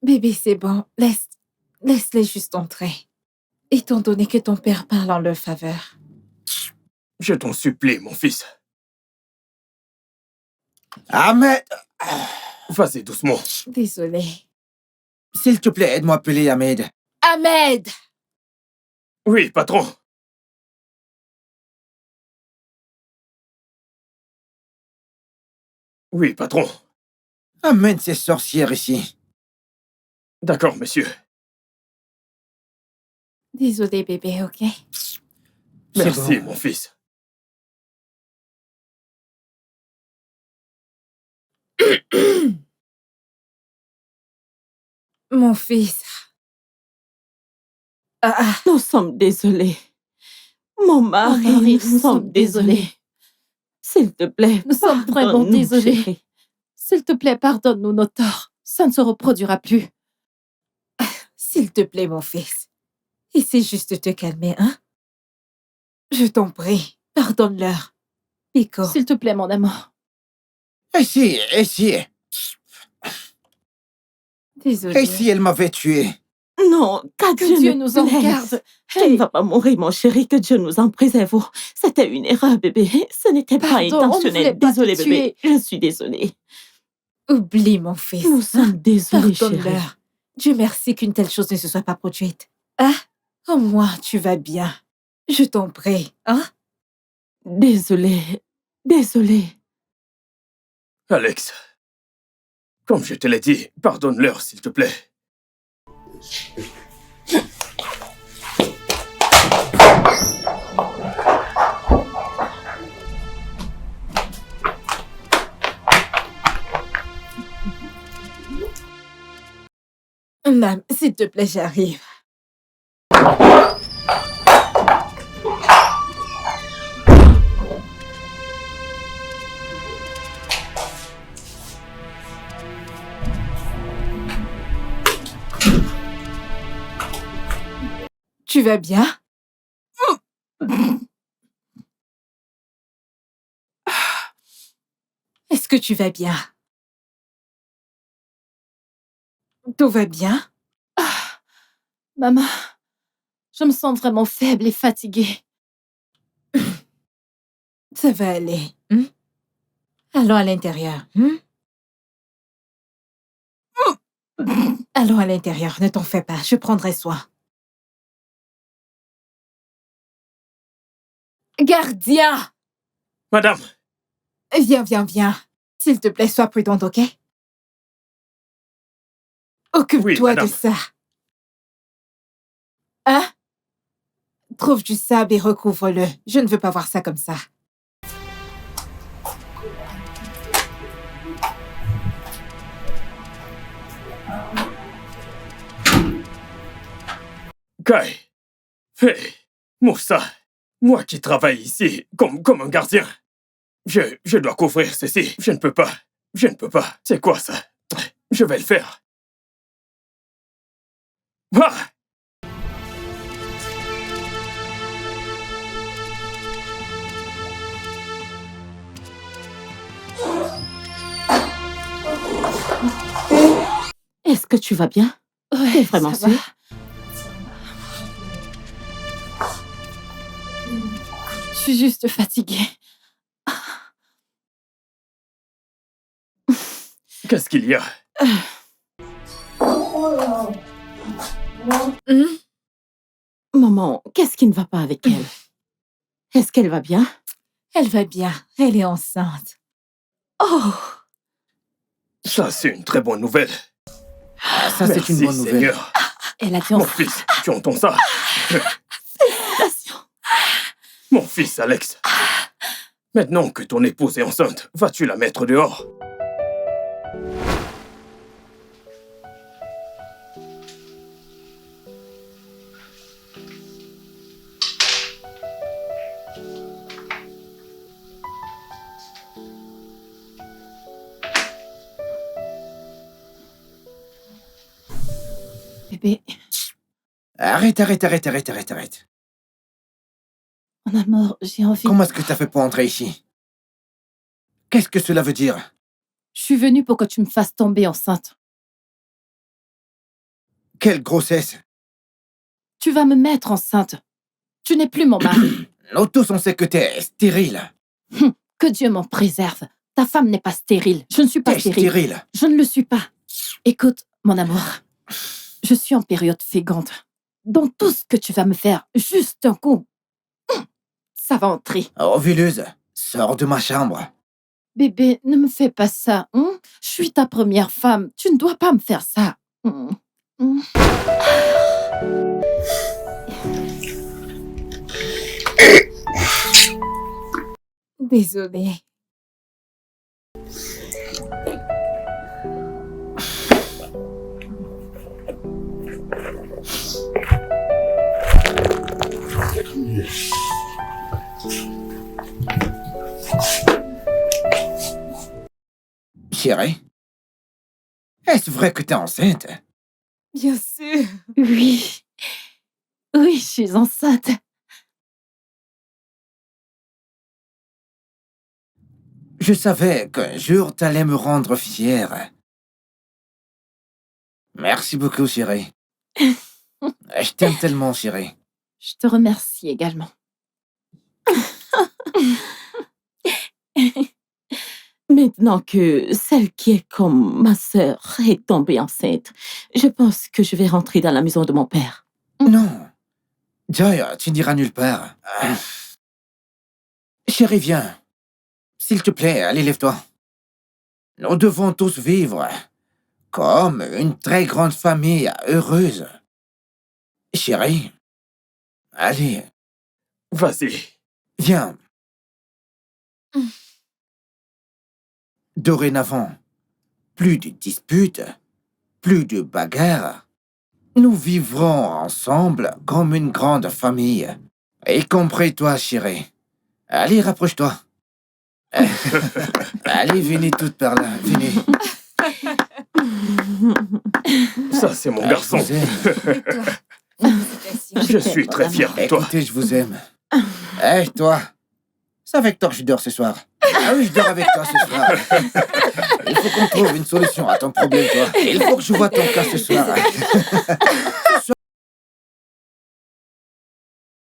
Bébé, c'est bon. Laisse-les juste entrer. Étant donné que ton père parle en leur faveur. Je t'en supplie, mon fils. Ahmed! Vas-y doucement. Désolée. S'il te plaît, aide-moi à appeler Ahmed. Ahmed! Oui, patron. Oui, patron. Amène ces sorcières ici. D'accord, monsieur. Désolée, bébé, ok? C'est Merci, bon. mon fils. Mon fils. Ah, Nous sommes désolés. Mon mari, nous sommes désolés. S'il te plaît, Nous sommes vraiment pardonne-nous, désolés. chérie. S'il te plaît, pardonne-nous nos torts. Ça ne se reproduira plus. s'il te plaît, mon fils. Essaie juste de te calmer, hein? Je t'en prie, pardonne-leur. Pico. S'il te plaît, mon amour. Et si Désolée. elle m'avait tué? Non, qu'à Que Dieu nous nous en plaise. garde. Tu ne vas pas mourir, mon chéri, que Dieu nous en préserve. C'était une erreur, bébé. Ce n'était pas Pardon, on ne intentionnel. voulait pas Désolée, te bébé. Je suis désolée. Oublie, mon fils. Nous sommes désolés, chérie. Pardonne-leur. Dieu merci qu'une telle chose ne se soit pas produite. Ah, au moins, tu vas bien. Je t'en prie, hein? Désolée. Désolée. Alex, comme je te l'ai dit, pardonne-leur, s'il te plaît. Mam, s'il te plaît, j'arrive. Tu vas bien? Est-ce que tu vas bien? Tout va bien? Maman, je me sens vraiment faible et fatiguée. Ça va aller. Hein? Allons à l'intérieur. Hein? Allons à l'intérieur, ne t'en fais pas, je prendrai soin. Gardien! Madame, Viens, viens, viens. S'il te plaît, sois prudente, ok? Occupe-toi de madame. ça. Hein? Trouve du sable et recouvre-le. Je ne veux pas voir ça comme ça. Kai. Hey, Moussa. Moi qui travaille ici comme un gardien. Je dois couvrir ceci. Je ne peux pas. Je ne peux pas. C'est quoi ça? Je vais le faire. Ah! Est-ce que tu vas bien? Ouais, T'es vraiment ça va. sûre? Je suis juste fatiguée. Qu'est-ce qu'il y a? Hein? Maman, qu'est-ce qui ne va pas avec elle? Est-ce qu'elle va bien? Elle va bien. Elle est enceinte. Oh! Ça, c'est une très bonne nouvelle. Ça, c'est Merci, une bonne nouvelle. Seigneur. Elle a dit Mon enceinte. fils, tu entends ça? Félicitations! Mon fils, Alex. Maintenant que ton épouse est enceinte, vas-tu la mettre dehors? Bébé, Arrête. Mon amour, j'ai envie... Comment est-ce que t'as fait pour entrer ici? Qu'est-ce que cela veut dire? Je suis venue pour que tu me fasses tomber enceinte. Quelle grossesse? Tu vas me mettre enceinte. Tu n'es plus mon mari. Nous tous, on sait que t'es stérile. Que Dieu m'en préserve. Ta femme n'est pas stérile. Je ne suis pas T'es stérile. stérile. Je ne le suis pas. Écoute, mon amour, je suis en période féconde. Donc tout ce que tu vas me faire, juste un coup, ça va entrer. Ovuleuse, sors de ma chambre. Bébé, ne me fais pas ça. Je suis ta première femme. Tu ne dois pas me faire ça. Désolée. Chérie, est-ce vrai que t'es enceinte? Bien sûr. Oui. Oui, je suis enceinte. Je savais qu'un jour t'allais me rendre fière. Merci beaucoup, chérie. Je t'aime tellement, chérie. Je te remercie également. Maintenant que celle qui est comme ma sœur est tombée enceinte, je pense que je vais rentrer dans la maison de mon père. Non. Joy, tu n'iras nulle part. Chérie, viens. S'il te plaît, allez, lève-toi. Nous devons tous vivre comme une très grande famille heureuse. Chérie, allez, Vas-y. viens. Dorénavant, plus de disputes, plus de bagarres. Nous vivrons ensemble comme une grande famille. Y compris toi, chérie. Allez, rapproche-toi. Allez, venez toutes par là, venez. Ça, c'est mon garçon. Je vous aime. Félicitations. Je suis très fier de toi. Écoutez, je vous aime. Hé, toi. C'est avec toi que je dors ce soir. Ah oui, je dors avec toi ce soir. Il faut qu'on trouve une solution à ton problème, toi. Il faut que je vois ton cas ce soir.